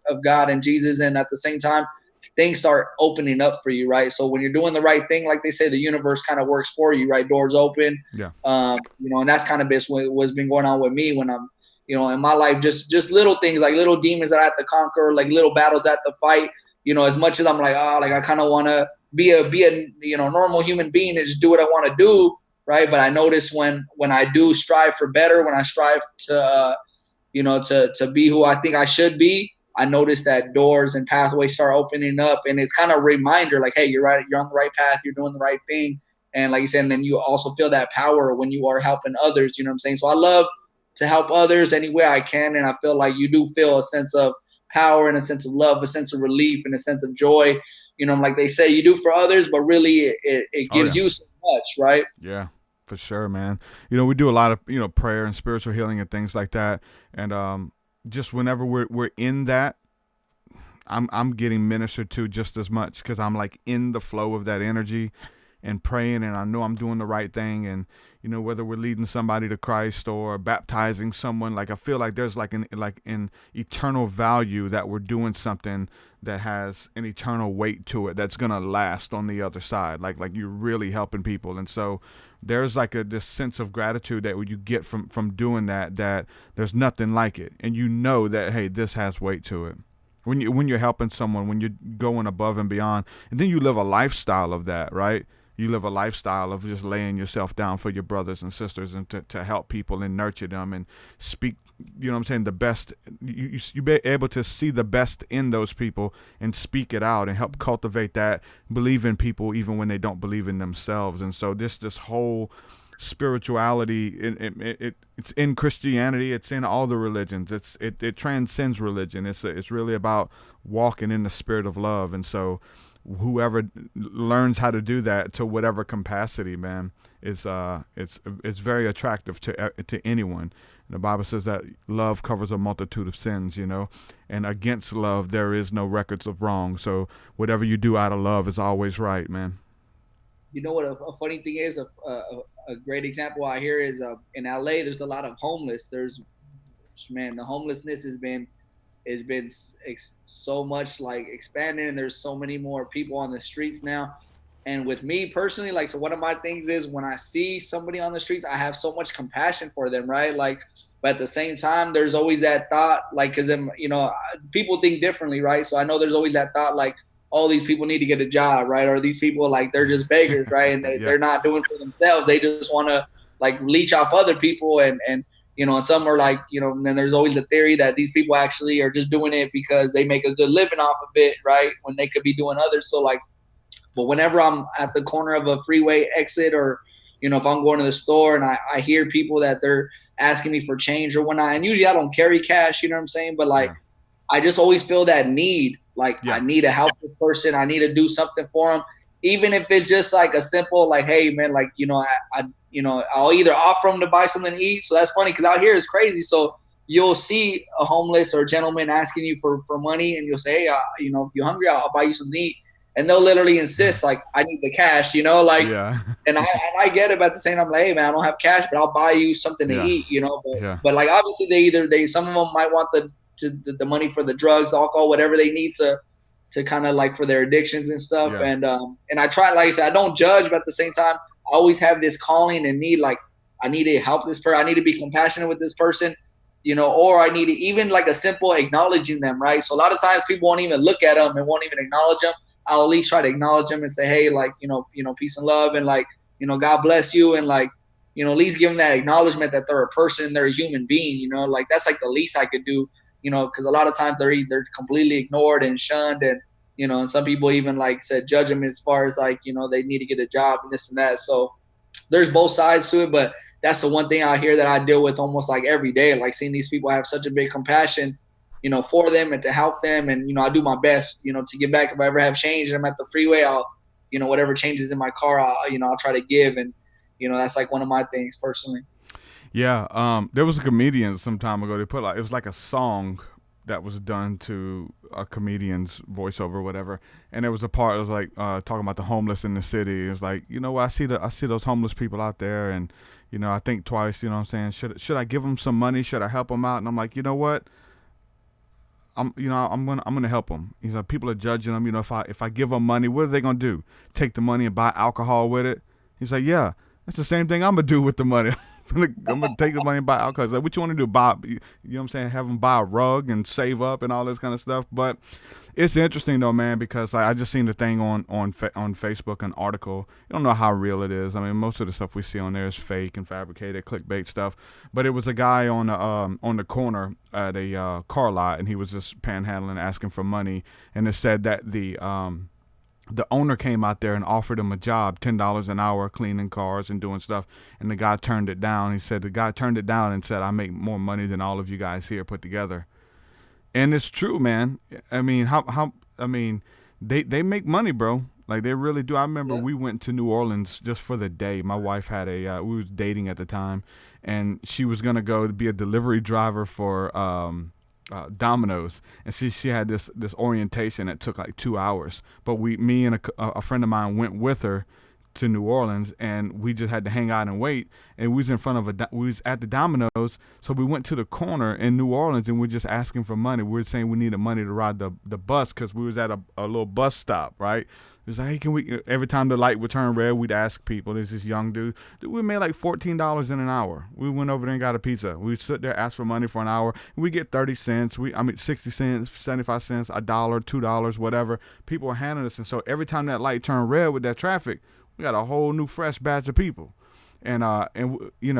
of God and Jesus. And at the same time, things start opening up for you, right? So when you're doing the right thing, like they say, the universe kind of works for you, right? Doors open. Yeah. And that's kind of what's been going on with me when I'm, in my life, just little things, like little demons that I have to conquer, like little battles I have to fight, as much as I'm like, I kind of want to be a normal human being and just do what I want to do. Right. But I notice when I do strive for better, when I strive to, to be who I think I should be, I notice that doors and pathways start opening up, and it's kind of a reminder like, hey, you're right. You're on the right path. You're doing the right thing. And like you said, and then you also feel that power when you are helping others, you know what I'm saying? So I love to help others any way I can. And I feel like you do feel a sense of power and a sense of love, a sense of relief and a sense of joy. Like they say, you do for others, but really it gives you so much, right? Yeah, for sure, man. We do a lot of, prayer and spiritual healing and things like that. And just whenever we're in that, I'm getting ministered to just as much because I'm like in the flow of that energy and praying, and I know I'm doing the right thing. And whether we're leading somebody to Christ or baptizing someone, like I feel like there's like an eternal value that we're doing something that has an eternal weight to it that's gonna last on the other side. Like you're really helping people, and so there's like this sense of gratitude that you get from doing that there's nothing like it, and that, hey, this has weight to it. When you're helping someone, when you're going above and beyond, and then you live a lifestyle of that, right? You live a lifestyle of just laying yourself down for your brothers and sisters, and to help people and nurture them and speak, the best. You be able to see the best in those people and speak it out and help cultivate that, believe in people even when they don't believe in themselves. And so this whole spirituality, it's in Christianity, it's in all the religions, it transcends religion. It's really about walking in the spirit of love. And so whoever learns how to do that to whatever capacity, man, it's very attractive to anyone. And the Bible says that love covers a multitude of sins, and against love there is no records of wrong. So whatever you do out of love is always right, man. You know what a funny thing is, a great example I hear is in LA there's a lot of homeless. The homelessness has been so much like expanding, and there's so many more people on the streets now. And with me personally, like, so one of my things is when I see somebody on the streets, I have so much compassion for them, right? Like, but at the same time, there's always that thought, like, because then, people think differently, right? So I know there's always that thought, like, all these people need to get a job, right? Or these people, like, they're just beggars, right? And they're not doing for themselves. They just want to, like, leech off other people. And some are like, and then there's always the theory that these people actually are just doing it because they make a good living off of it, right? When they could be doing others. So, like, but whenever I'm at the corner of a freeway exit, or, if I'm going to the store and I hear people that they're asking me for change or whatnot, and usually I don't carry cash, you know what I'm saying? But, like, I just always feel that need. Like, I need to help this person. I need to do something for them. Even if it's just like a simple, like, hey, man, like, I'll either offer them to buy something to eat. So that's funny because out here it's crazy. So you'll see a homeless or a gentleman asking you for money, and you'll say, hey, if you're hungry, I'll buy you something to eat. And they'll literally insist, like, I need the cash, and I get it, but at the same time, I'm like, hey, man, I don't have cash, but I'll buy you something to eat, but like, obviously some of them might want the money for the drugs, alcohol, whatever they need to kind of like for their addictions and stuff. And I try, like I said, I don't judge, but at the same time, I always have this calling and need, like, I need to help this person. I need to be compassionate with this person, or I need to even like a simple acknowledging them, right? So a lot of times people won't even look at them and won't even acknowledge them. I'll at least try to acknowledge them and say, hey, like, peace and love, and like, God bless you. And like, at least give them that acknowledgement that they're a person, they're a human being, like that's like the least I could do, because a lot of times they're completely ignored and shunned. And, and some people even like said, judge them as far as like, they need to get a job and this and that. So there's both sides to it, but that's the one thing out here that I deal with almost like every day, like seeing these people have such a big compassion, for them and to help them. And, I do my best, to give back. If I ever have change and I'm at the freeway, I'll, whatever changes in my car, I'll try to give. And, that's like one of my things personally. Yeah. There was a comedian some time ago. They put it was like a song that was done to a comedian's voiceover or whatever. And there was a part that was like, talking about the homeless in the city. It was like, I see those homeless people out there, and, I think twice, what I'm saying? Should I give them some money? Should I help them out? And I'm like, you know what? I'm gonna help them. People are judging them. If I give them money, what are they gonna do? Take the money and buy alcohol with it? He's like, yeah, that's the same thing I'm gonna do with the money. I'm gonna take the money and buy alcohol. He's like, what you want to do? Buy, what I'm saying? Have them buy a rug and save up and all this kind of stuff. But it's interesting though, man, because like I just seen the thing on Facebook, an article. You don't know how real it is. I mean, most of the stuff we see on there is fake and fabricated, clickbait stuff. But it was a guy on the corner at a car lot, and he was just panhandling, asking for money. And it said that the owner came out there and offered him a job, $10 an hour, cleaning cars and doing stuff. And the guy turned it down. He said the guy turned it down and said, I make more money than all of you guys here put together. And it's true, man. I mean, they make money, bro. Like, they really do. I remember we went to New Orleans just for the day. My wife had we was dating at the time, and she was going to go to be a delivery driver for Domino's, and she had this orientation that took like 2 hours. But me and a friend of mine went with her to New Orleans, and we just had to hang out and wait. And we was in front of we was at the Domino's, so we went to the corner in New Orleans, and we're just asking for money. We were saying we needed money to ride the bus because we was at a little bus stop, right? It was like, hey, can we? Every time the light would turn red, we'd ask people. There's this young dude. We made like $14 in an hour. We went over there and got a pizza. We stood there, asked for money for an hour. We get 30 cents. 60 cents, 75 cents, $1, $2, whatever. People were handing us, and so every time that light turned red with that traffic, we got a whole new fresh batch of people, and we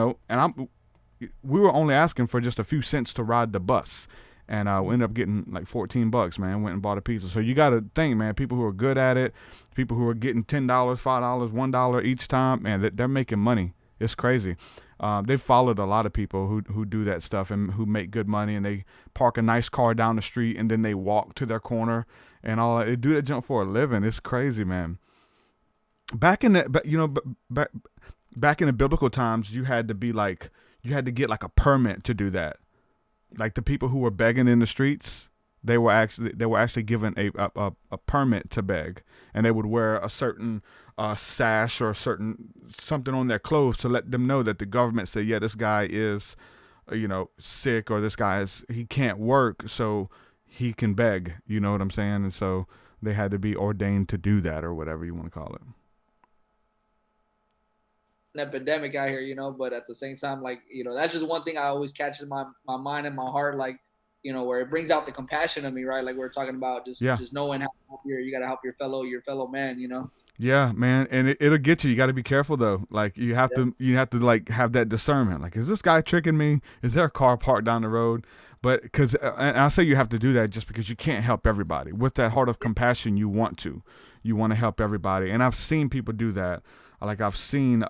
were only asking for just a few cents to ride the bus, and we ended up getting like $14, man. Went and bought a pizza. So you got to think, man, people who are good at it, people who are getting $10, $5, $1 each time, man, they're making money. It's crazy. They've followed a lot of people who do that stuff and who make good money, and they park a nice car down the street and then they walk to their corner and all that. They do that jump for a living. It's crazy, man. Back in the back in the biblical times, you had to get like a permit to do that. Like the people who were begging in the streets, they were actually given a permit to beg, and they would wear a certain sash or something on their clothes to let them know that the government said, yeah, this guy is sick, or this guy he can't work, so he can beg. You know what I'm saying? And so they had to be ordained to do that, or whatever you want to call it. Epidemic out here, but at the same time, like, that's just one thing I always catches my mind and my heart, like, where it brings out the compassion of me, right? Like we're talking about just knowing how to help you got to help your fellow man, Yeah, man. And it'll get you. You got to be careful though. Like you have to like have that discernment. Like, is this guy tricking me? Is there a car parked down the road? But and I say you have to do that just because you can't help everybody. With that heart of compassion, you want to help everybody. And I've seen people do that. Like I've seen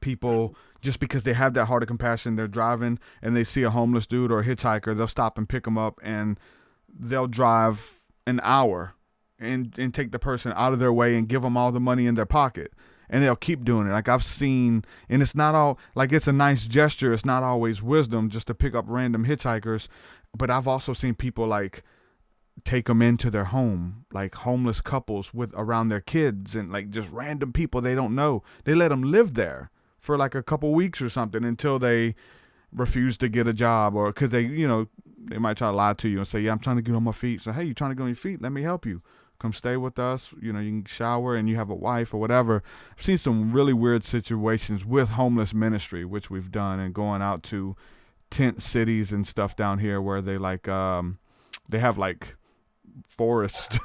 people, just because they have that heart of compassion, they're driving and they see a homeless dude or a hitchhiker, they'll stop and pick them up, and they'll drive an hour and take the person out of their way and give them all the money in their pocket. And they'll keep doing it. Like I've seen, and it's not all, like it's a nice gesture. It's not always wisdom just to pick up random hitchhikers. But I've also seen people like take them into their home, like homeless couples around their kids, and like just random people they don't know. They let them live there for like a couple weeks or something until they refuse to get a job, or because they might try to lie to you and say, yeah, I'm trying to get on my feet. So, hey, you trying to get on your feet? Let me help you. Come stay with us. You can shower and you have a wife or whatever. I've seen some really weird situations with homeless ministry, which we've done, and going out to tent cities and stuff down here where they like, they have like forest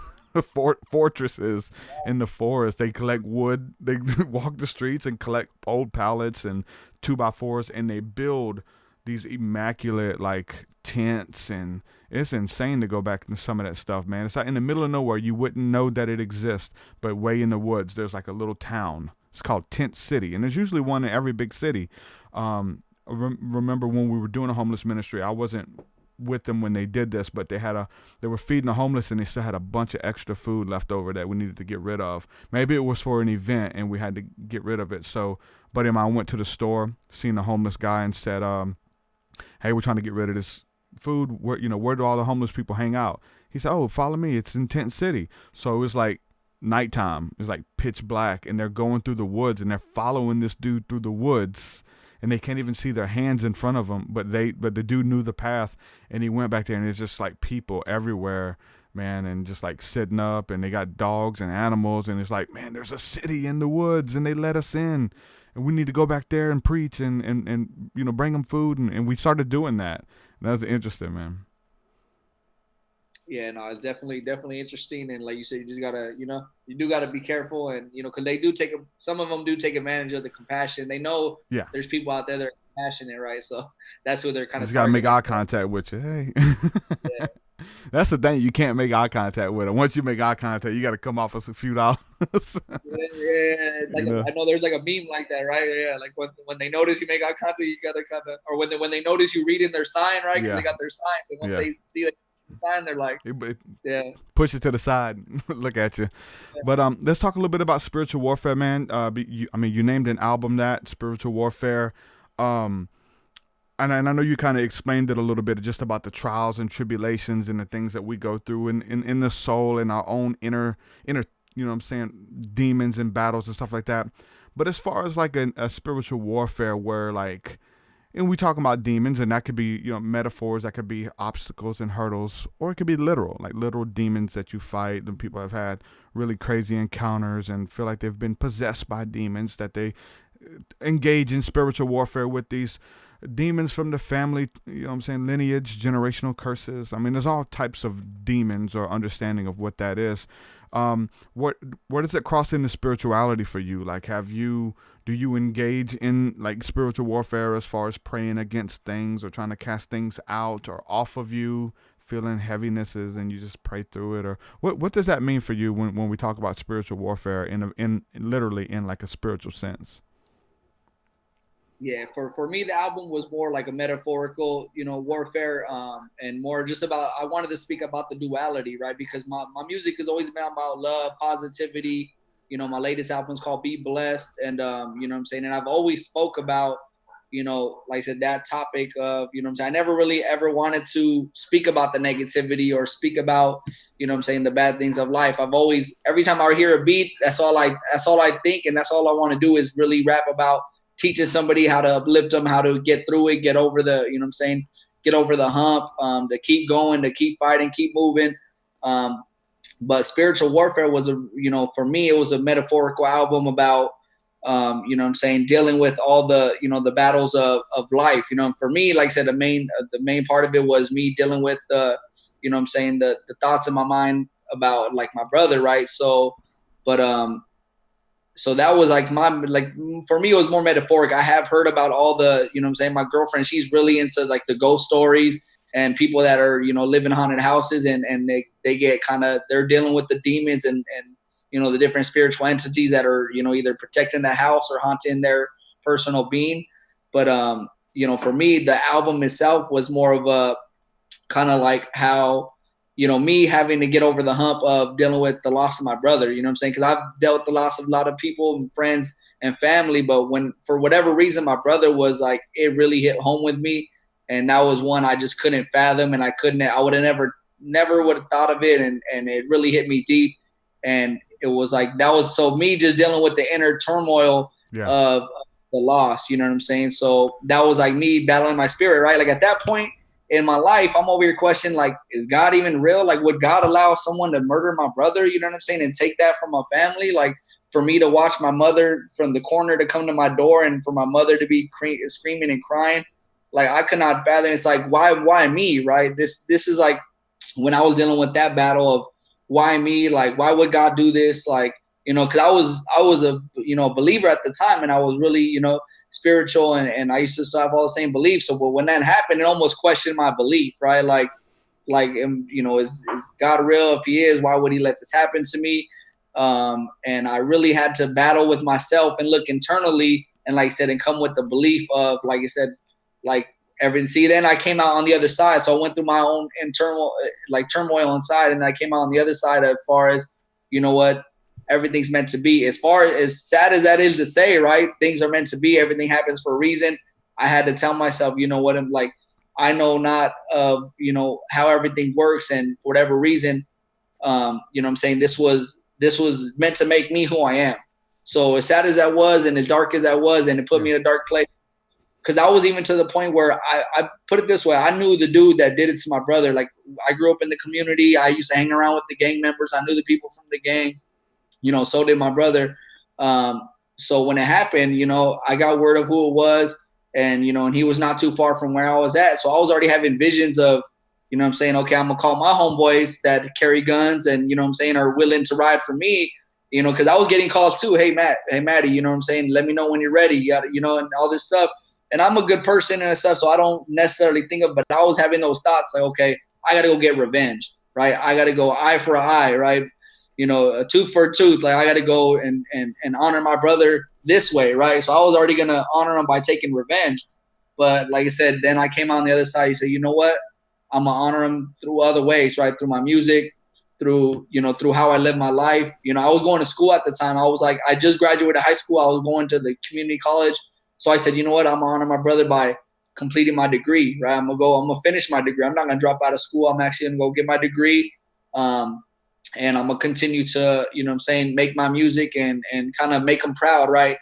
fortresses in the forest. They collect wood. They walk the streets and collect old pallets and 2x4s, and they build these immaculate like tents, and it's insane to go back into some of that stuff, man. It's like in the middle of nowhere. You wouldn't know that it exists, but way in the woods there's like a little town. It's called Tent City, and there's usually one in every big city. Remember when we were doing a homeless ministry, I wasn't with them when they did this, but they were feeding the homeless, and they still had a bunch of extra food left over that we needed to get rid of. Maybe it was for an event and we had to get rid of it. So buddy of mine went to the store, seen a homeless guy, and said, hey, we're trying to get rid of this food. Where do all the homeless people hang out? He said, oh, follow me. It's in Tent City. So it was like nighttime. It was like pitch black, and they're going through the woods, and they're following this dude through the woods, and they can't even see their hands in front of them, but the dude knew the path, and he went back there, and it's just like people everywhere, man, and just like sitting up, and they got dogs and animals, and it's like, man, there's a city in the woods, and they let us in, and we need to go back there and preach and bring them food, and we started doing that. And that was interesting, man. Yeah, no, it's definitely interesting, and like you said, you just gotta, you do gotta be careful, and because they do some of them do take advantage of the compassion. They know there's people out there that are compassionate, right? So that's what they're kind of. You gotta make eye contact with you. Hey, yeah. That's the thing. You can't make eye contact with them. Once you make eye contact, you got to come off us a few dollars. Yeah. Like I know there's like a meme like that, right? Yeah, like when they notice you make eye contact, you gotta kind of, or when they notice you reading their sign, right? Because they got their sign. And once they see the sign, they're like, push it to the side, look at you. Yeah. But let's talk a little bit about spiritual warfare, man. You named an album that Spiritual Warfare. and I know you kind of explained it a little bit, just about the trials and tribulations and the things that we go through in the soul, in our own inner, you know what I'm saying, demons and battles and stuff like that. But as far as like a spiritual warfare where like, and we talk about demons, and that could be, you know, metaphors, that could be obstacles and hurdles, or it could be literal, like literal demons that you fight. And people have had really crazy encounters and feel like they've been possessed by demons, that they engage in spiritual warfare with these demons from the family, you know what I'm saying, lineage, generational curses. I mean, there's all types of demons or understanding of what that is. Where does it cross into spirituality for you? Like, do you engage in like spiritual warfare as far as praying against things or trying to cast things out or off of you, feeling heavinesses, and you just pray through it? Or what does that mean for you when we talk about spiritual warfare in literally in like a spiritual sense? Yeah, for me, the album was more like a metaphorical, you know, warfare, and more just about, I wanted to speak about the duality, right? Because my music has always been about love, positivity. You know, my latest album is called Be Blessed. And, you know what I'm saying? And I've always spoke about, you know, like I said, that topic of, you know what I'm saying? I never really ever wanted to speak about the negativity or speak about, you know what I'm saying, the bad things of life. I've always, every time I hear a beat, that's all I think. And that's all I want to do is really rap about teaching somebody how to uplift them, how to get through it, get over the, you know what I'm saying, get over the hump, to keep going, to keep fighting, keep moving. But spiritual warfare was you know, for me, it was a metaphorical album about, you know what I'm saying, dealing with all the, you know, the battles of life. You know, for me, like I said, the main part of it was me dealing with the, you know what I'm saying, the thoughts in my mind about like my brother, right? So, but so that was like for me, it was more metaphoric. I have heard about all the, you know what I'm saying, my girlfriend, she's really into like the ghost stories and people that are, you know, live in haunted houses, and they get they're dealing with the demons and, you know, the different spiritual entities that are, you know, either protecting the house or haunting their personal being. But, you know, for me, the album itself was more of a kind of like how, you know, me having to get over the hump of dealing with the loss of my brother, you know what I'm saying? Because I've dealt with the loss of a lot of people and friends and family, but when, for whatever reason, my brother was like, it really hit home with me. And that was one I just couldn't fathom, and I would have never would have thought of it. And it really hit me deep. And it was like, that was, so me just dealing with the inner turmoil of the loss, you know what I'm saying? So that was like me battling my spirit, right? Like at that point in my life, I'm over here questioning, like, is God even real? Like, would God allow someone to murder my brother, you know what I'm saying, and take that from my family? Like, for me to watch my mother from the corner to come to my door, and for my mother to be screaming and crying, like, I could not fathom. It's like, why me, right? This is like when I was dealing with that battle of why me, like, why would God do this? Like, you know, because I was a, you know, believer at the time, and I was really, you know, spiritual, and I used to have all the same beliefs. So when that happened, it almost questioned my belief, right? Like, you know, is God real? If he is, why would he let this happen to me? And I really had to battle with myself and look internally, and like I said, and come with the belief of, like I said, like everything. Then I came out on the other side. So I went through my own internal, like, turmoil inside, and I came out on the other side as far as, you know what, everything's meant to be. As far as sad as that is to say, right? Things are meant to be. Everything happens for a reason. I had to tell myself, you know what, I'm like, I know not, you know, how everything works, and for whatever reason, you know what I'm saying, this was meant to make me who I am. So as sad as that was, and as dark as that was, and it put me in a dark place, because I was even to the point where I put it this way, I knew the dude that did it to my brother. Like, I grew up in the community. I used to hang around with the gang members. I knew the people from the gang. You know, so did my brother. So when it happened, you know, I got word of who it was, and, you know, and he was not too far from where I was at. So I was already having visions of, you know what I'm saying, okay, I'm gonna call my homeboys that carry guns and, you know what I'm saying, are willing to ride for me, you know, because I was getting calls too. Hey, Maddie, you know what I'm saying, let me know when you're ready. You got, you know, and all this stuff. And I'm a good person and stuff, so I don't necessarily think of, but I was having those thoughts like, okay, I got to go get revenge, right? I got to go eye for an eye, right? You know, a tooth for a tooth. Like, I got to go and honor my brother this way, right? So I was already going to honor him by taking revenge. But like I said, then I came on the other side. He said, you know what? I'm going to honor him through other ways, right? Through my music, through, you know, through how I live my life. You know, I was going to school at the time. I was like, I just graduated high school. I was going to the community college. So I said, you know what? I'm going to honor my brother by completing my degree, right? I'm gonna finish my degree. I'm not gonna drop out of school. I'm actually gonna go get my degree. And I'm gonna continue to, make my music and kind of make them proud, right?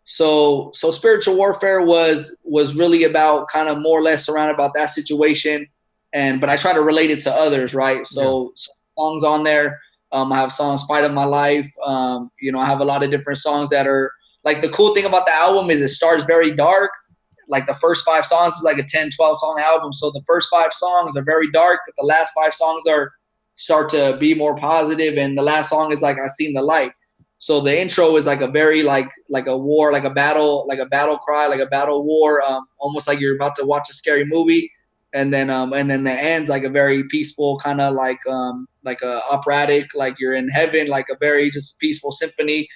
So spiritual warfare was really about kind of more or less surrounded about that situation, but I try to relate it to others, right? So songs on there. I have songs "Fight of My Life." I have a lot of different songs that are like, the cool thing about the album is it starts very dark. Like the first 5 songs is like a 10, 12 song album. So the first 5 songs are very dark, but the last 5 songs start to be more positive, and the last song is like "I Seen the Light." So the intro is like a very like a war, like a battle cry, like a battle war, almost like you're about to watch a scary movie, and then the end's like a very peaceful kind of like a operatic, like you're in heaven, like a very just peaceful symphony.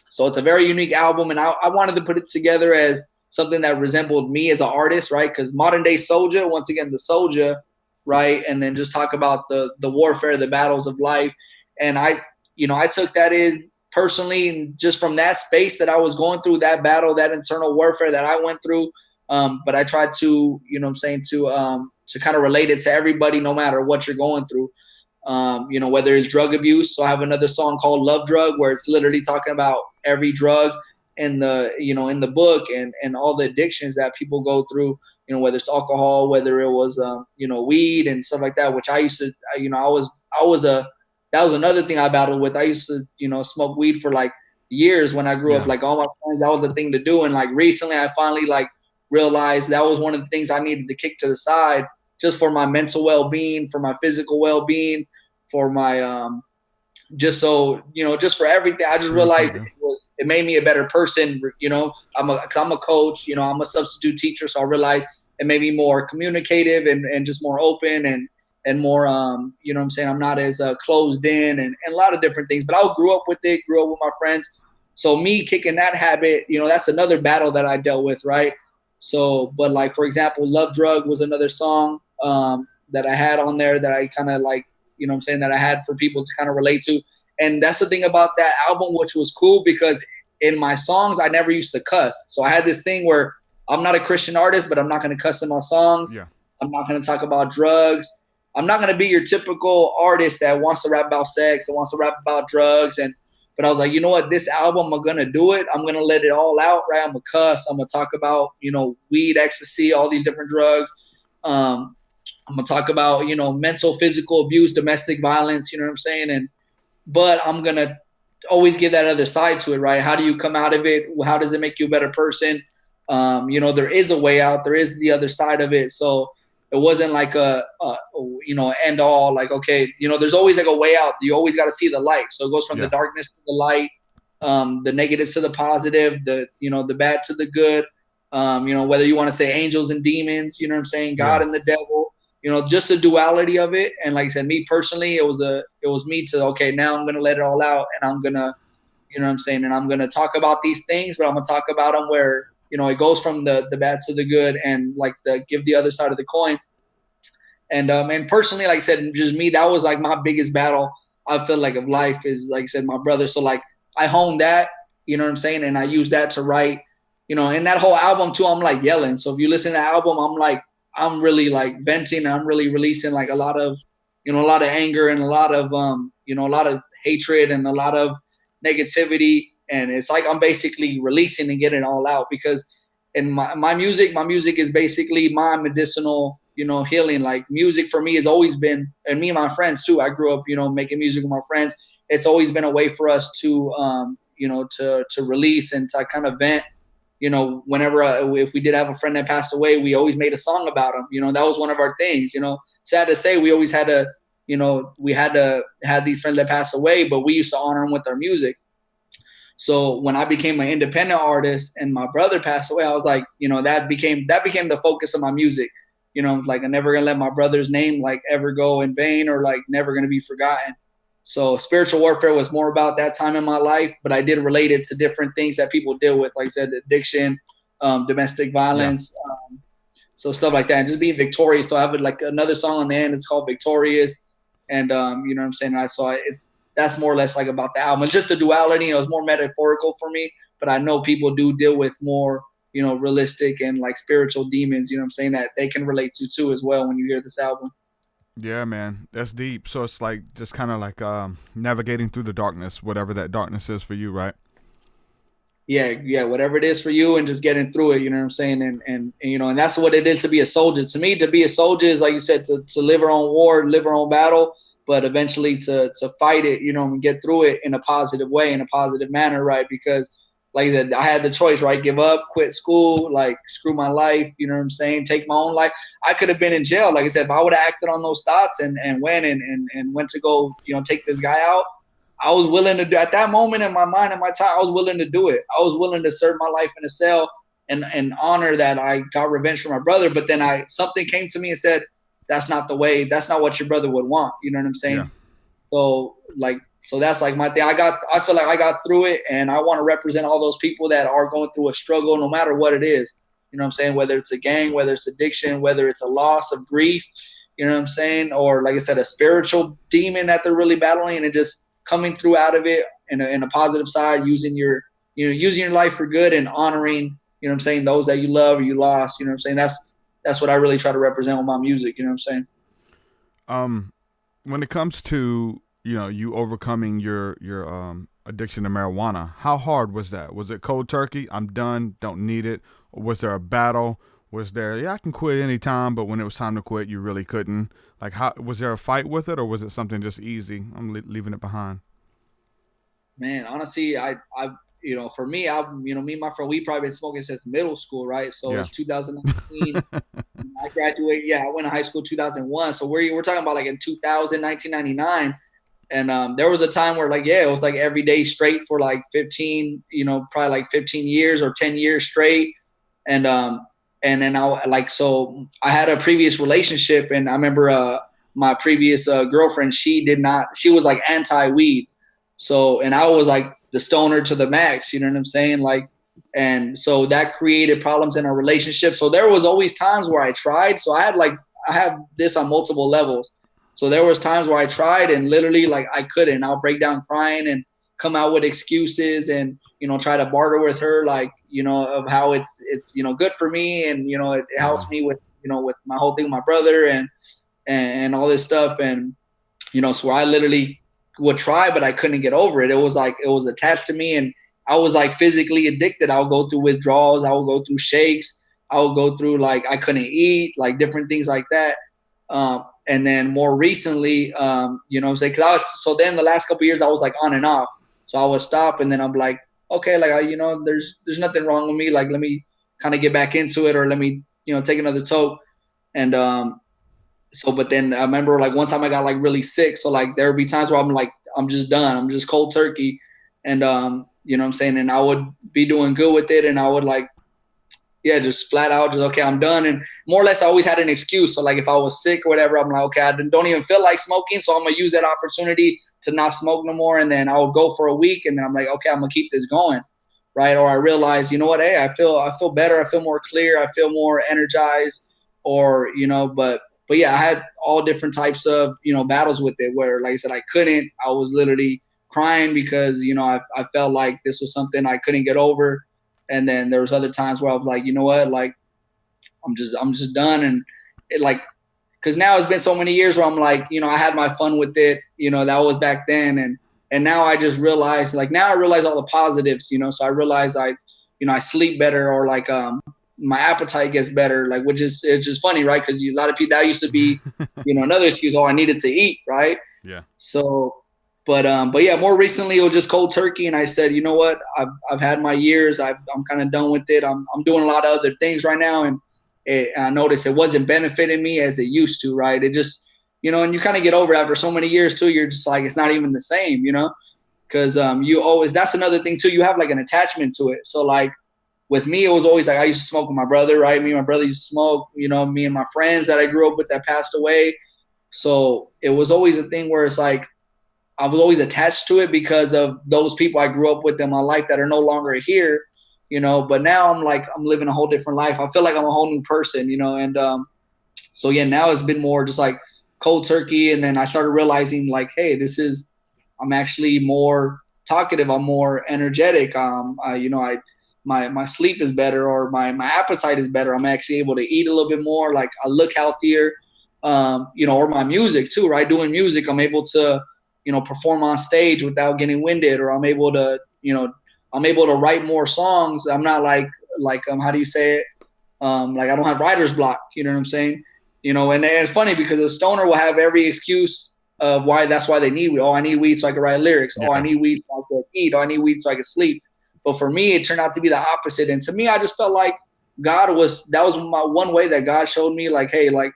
So it's a very unique album, and I wanted to put it together as something that resembled me as an artist, right? Because modern day Soulja, once again, the Soulja, right? And then just talk about the warfare, the battles of life. And I took that in personally, just from that space that I was going through, that battle, that internal warfare that I went through. But I tried to, to kind of relate it to everybody, no matter what you're going through. Whether it's drug abuse. So I have another song called "Love Drug," where it's literally talking about every drug in the book, and all the addictions that people go through, whether it's alcohol, whether it was, weed and stuff like that, which I used to, that was another thing I battled with. I used to, smoke weed for like years when I grew up, like all my friends, that was the thing to do. And like recently I finally like realized that was one of the things I needed to kick to the side, just for my mental well-being, for my physical well-being, for my, just for everything. I just realized it made me a better person. I'm a coach, I'm a substitute teacher. So I realized it made me more communicative and just more open and more, I'm not as closed in and a lot of different things, but I grew up with my friends. So me kicking that habit, that's another battle that I dealt with. Right. So, but like, for example, "Love Drug" was another song that I had on there that I kind of like, that I had for people to kind of relate to. And that's the thing about that album, which was cool, because in my songs, I never used to cuss. So I had this thing where I'm not a Christian artist, but I'm not going to cuss in my songs. Yeah. I'm not going to talk about drugs. I'm not going to be your typical artist that wants to rap about sex and wants to rap about drugs. But I was like, you know what, this album, I'm going to do it. I'm going to let it all out, right? I'm going to cuss. I'm going to talk about, weed, ecstasy, all these different drugs. I'm going to talk about, mental, physical abuse, domestic violence, you know what I'm saying? But I'm going to always give that other side to it, right? How do you come out of it? How does it make you a better person? There is a way out. There is the other side of it. So it wasn't like a end all, like, okay, there's always like a way out. You always got to see the light. So it goes from the darkness to the light, the negative to the positive, the bad to the good. Whether you want to say angels and demons, you know what I'm saying? God and the devil, just the duality of it. And like I said, me personally, it was me to, okay, now I'm going to let it all out, and I'm going to, and I'm going to talk about these things, but I'm going to talk about them where, it goes from the bad to the good, and like give the other side of the coin. And personally, like I said, just me, that was like my biggest battle, I feel like, of life, is, like I said, my brother. So like I honed that, you know what I'm saying? And I used that to write, in that whole album too, I'm like yelling. So if you listen to the album, I'm really like venting. I'm really releasing like a lot of anger and a lot of hatred and a lot of negativity. And it's like I'm basically releasing and getting it all out, because in my music is basically my medicinal, healing. Like music for me has always been, and me and my friends too, I grew up, making music with my friends. It's always been a way for us to, to release and to kind of vent. Whenever if we did have a friend that passed away, we always made a song about him. That was one of our things. Sad to say, we always had to, we had to have these friends that passed away, but we used to honor them with our music. So when I became an independent artist and my brother passed away, I was like, that became the focus of my music. Like I'm never gonna let my brother's name like ever go in vain, or like never gonna be forgotten. So spiritual warfare was more about that time in my life, but I did relate it to different things that people deal with, like I said, addiction, domestic violence, so stuff like that, and just being victorious. So I have like another song on the end. It's called "Victorious," and you know what I'm saying. That's more or less like about the album. It's just the duality. It was more metaphorical for me, but I know people do deal with more, realistic and like spiritual demons, you know what I'm saying, that they can relate to too as well when you hear this album. Yeah, man, that's deep. So it's like just kind of like navigating through the darkness, whatever that darkness is for you, right? Yeah, whatever it is for you, and just getting through it, you know what I'm saying? And and that's what it is to be a soldier. To me, to be a soldier is, like you said, to live our own war, live our own battle, but eventually to fight it, and get through it in a positive way, in a positive manner, right? Because like I said, I had the choice, right? Give up, quit school, like screw my life, you know what I'm saying? Take my own life. I could have been in jail. Like I said, if I would have acted on those thoughts and went and went to go, take this guy out, I was willing to do, at that moment in my mind and my time, I was willing to do it. I was willing to serve my life in a cell and honor that I got revenge for my brother. But then something came to me and said, that's not the way, that's not what your brother would want. You know what I'm saying? Yeah. So that's like my thing. I feel like I got through it, and I want to represent all those people that are going through a struggle, no matter what it is. You know what I'm saying? Whether it's a gang, whether it's addiction, whether it's a loss of grief, you know what I'm saying? Or like I said, a spiritual demon that they're really battling, and just coming through out of it in a positive side, using your life for good and honoring, you know what I'm saying, those that you love or you lost, you know what I'm saying? That's what I really try to represent with my music, you know what I'm saying? When it comes to, you overcoming your addiction to marijuana, how hard was that? Was it cold turkey? I'm done, don't need it. Or was there a battle? Was there, I can quit anytime, but when it was time to quit, you really couldn't? Like, how was there a fight with it, or was it something just easy? I'm leaving it behind. Man, honestly, for me, me and my friend, we probably been smoking since middle school, right? So Yeah. It's 2019. I graduated. Yeah, I went to high school 2001. So we're talking about like in 2000, 1999. And there was a time where it was like every day straight for like 15, probably like 15 years or 10 years straight. And then I had a previous relationship, and I remember my previous girlfriend, she was like anti-weed. So, and I was like the stoner to the max, you know what I'm saying? Like, and so that created problems in our relationship. So there was always times where I tried. So I have this on multiple levels. So there was times where I tried and literally like I couldn't. I'll break down crying and come out with excuses and, try to barter with her, like, of how it's good for me. And, it helps me with, with my whole thing with my brother and all this stuff. And, so I literally would try, but I couldn't get over it. It was like, it was attached to me, and I was like physically addicted. I would go through withdrawals. I would go through shakes. I would go through like, I couldn't eat, like different things like that. And then more recently, you know what I'm saying? So then the last couple of years I was like on and off. So I would stop, and then I'm like, okay, like, there's nothing wrong with me. Like, let me kind of get back into it, or let me, take another toke. And, but then I remember like one time I got like really sick. So like there would be times where I'm like, I'm just done. I'm just cold turkey. And, you know what I'm saying? And I would be doing good with it. And I would like, just flat out, just, okay, I'm done. And more or less I always had an excuse. So like if I was sick or whatever, I'm like, okay, I don't even feel like smoking. So I'm going to use that opportunity to not smoke no more. And then I would go for a week, and then I'm like, okay, I'm going to keep this going. Right. Or I realize, you know what? Hey, I feel better. I feel more clear. I feel more energized, or, but yeah, I had all different types of, battles with it where, like I said, I was literally crying because, I felt like this was something I couldn't get over. And then there was other times where I was like, you know what, like, I'm just done. And it like, cause now it's been so many years where I'm like, I had my fun with it, that was back then. And now I just realized, like, now I realize all the positives, so I realize I sleep better, or like, my appetite gets better, like, it's just funny, right? Because a lot of people, that used to be, another excuse. Oh, I needed to eat, right? Yeah. So, but yeah, more recently it was just cold turkey, and I said, you know what? I've had my years. I'm kind of done with it. I'm doing a lot of other things right now, and I noticed it wasn't benefiting me as it used to, right? It just, and you kind of get over it after so many years too. You're just like, it's not even the same, because you always, that's another thing too. You have like an attachment to it. So like, with me, it was always like I used to smoke with my brother, right? Me and my brother used to smoke, me and my friends that I grew up with that passed away. So it was always a thing where it's like I was always attached to it because of those people I grew up with in my life that are no longer here, But now I'm like, I'm living a whole different life. I feel like I'm a whole new person, And so, yeah, now it's been more just like cold turkey. And then I started realizing like, hey, I'm actually more talkative. I'm more energetic. my sleep is better, or my appetite is better. I'm actually able to eat a little bit more. Like I look healthier, or my music too, right? Doing music, I'm able to, perform on stage without getting winded, or I'm able to, write more songs. I'm not like how do you say it? Like I don't have writer's block. You know what I'm saying? And it's funny because a stoner will have every excuse of why they need weed. Oh, I need weed so I can write lyrics. Yeah. Oh, I need weed so I can eat. Oh, I need weed so I can sleep. But for me, it turned out to be the opposite. And to me, I just felt like that was my one way that God showed me, like, hey, like,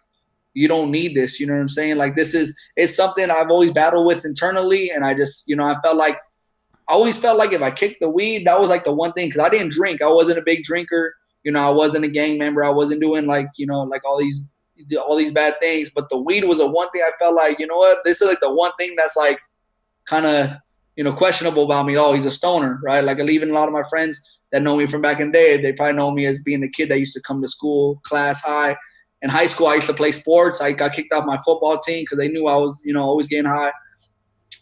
you don't need this. You know what I'm saying? Like, it's something I've always battled with internally. And I just, I always felt like if I kicked the weed, that was like the one thing, because I didn't drink. I wasn't a big drinker. I wasn't a gang member. I wasn't doing like, like all these bad things. But the weed was the one thing I felt like, you know what, this is like the one thing that's like kind of, questionable about me. Oh, he's a stoner, right? Like even a lot of my friends that know me from back in the day, they probably know me as being the kid that used to come to school, class high. In high school, I used to play sports. I got kicked off my football team because they knew I was, always getting high.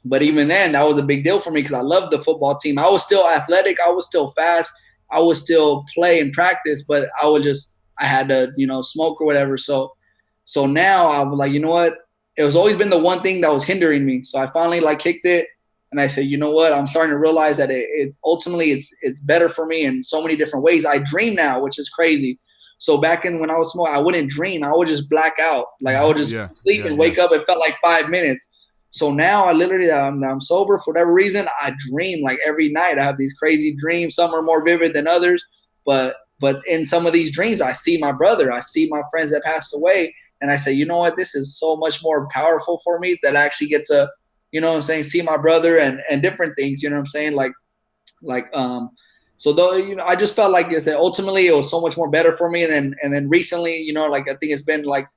But even then, that was a big deal for me because I loved the football team. I was still athletic. I was still fast. I would still play and practice, but I had to, smoke or whatever. So now I'm like, you know what? It was always been the one thing that was hindering me. So I finally like kicked it. And I said, you know what? I'm starting to realize that it ultimately it's better for me in so many different ways. I dream now, which is crazy. So back when I was smoking, I wouldn't dream. I would just black out. Like I would just sleep and wake up. It felt like 5 minutes. So now I'm sober for whatever reason. I dream like every night. I have these crazy dreams. Some are more vivid than others. But in some of these dreams, I see my brother. I see my friends that passed away. And I say, you know what? This is so much more powerful for me that I actually get to, see my brother and different things, you know what I'm saying? So though, I just felt like I said, ultimately it was so much more better for me. And then recently, like, I think it's been like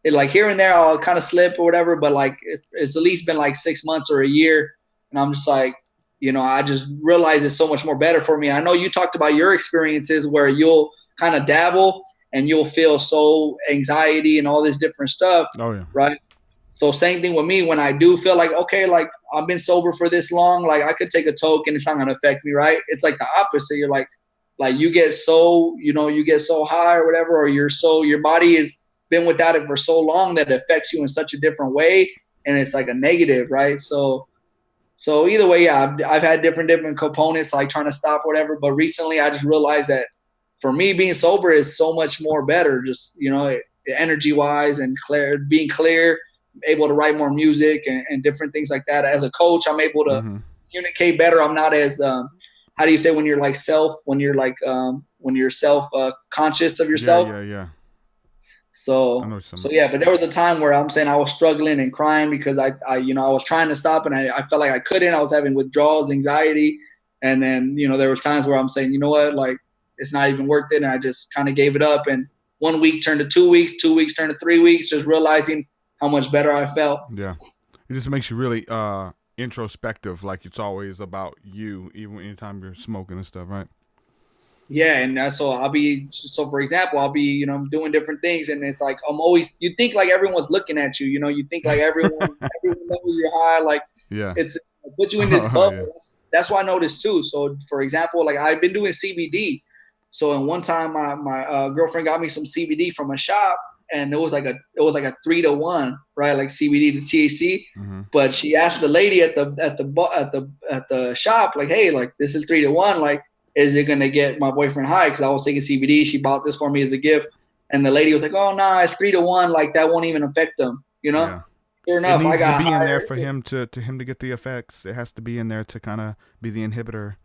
here and there, I'll kind of slip or whatever, but like, it's at least been like 6 months or a year. And I'm just like, I just realized it's so much more better for me. I know you talked about your experiences where you'll kind of dabble and you'll feel so anxiety and all this different stuff. Oh yeah. Right. So same thing with me when I do feel like, okay, like I've been sober for this long, like I could take a toke and it's not going to affect me. Right. It's like the opposite. You're like you get so, you get so high or whatever, or your body has been without it for so long that it affects you in such a different way. And it's like a negative. Right. So either way, yeah, I've had different components, like trying to stop whatever. But recently I just realized that for me, being sober is so much more better, just, energy wise and being clear, able to write more music and different things like that. As a coach, I'm able to communicate better. I'm not as, how do you say when you're self conscious of yourself? Yeah. So yeah, but there was a time where I'm saying I was struggling and crying because I was trying to stop and I felt like I couldn't. I was having withdrawals, anxiety. And then, there was times where I'm saying, you know what, like it's not even worth it. And I just kind of gave it up. And 1 week turned to 2 weeks, 2 weeks turned to 3 weeks, just realizing how much better I felt. Yeah. It just makes you really introspective. Like it's always about you, even anytime you're smoking and stuff, right? Yeah. And so for example, I'll be, doing different things. And it's like, you think like everyone's looking at you, you think like everyone knows you're high. Like it's put you in this bubble. Yeah. That's what I noticed too. So for example, like I've been doing CBD. So in one time my girlfriend got me some CBD from a shop. And it was like a 3-to-1, right? Like CBD to THC. Mm-hmm. But she asked the lady at the shop, like, hey, like this is 3-to-1. Like, is it gonna get my boyfriend high? Because I was taking CBD. She bought this for me as a gift. And the lady was like, oh no, it's 3-to-1. Like that won't even affect them, Yeah. Sure enough, it needs I got to be higher. In there for him to get the effects. It has to be in there to kind of be the inhibitor.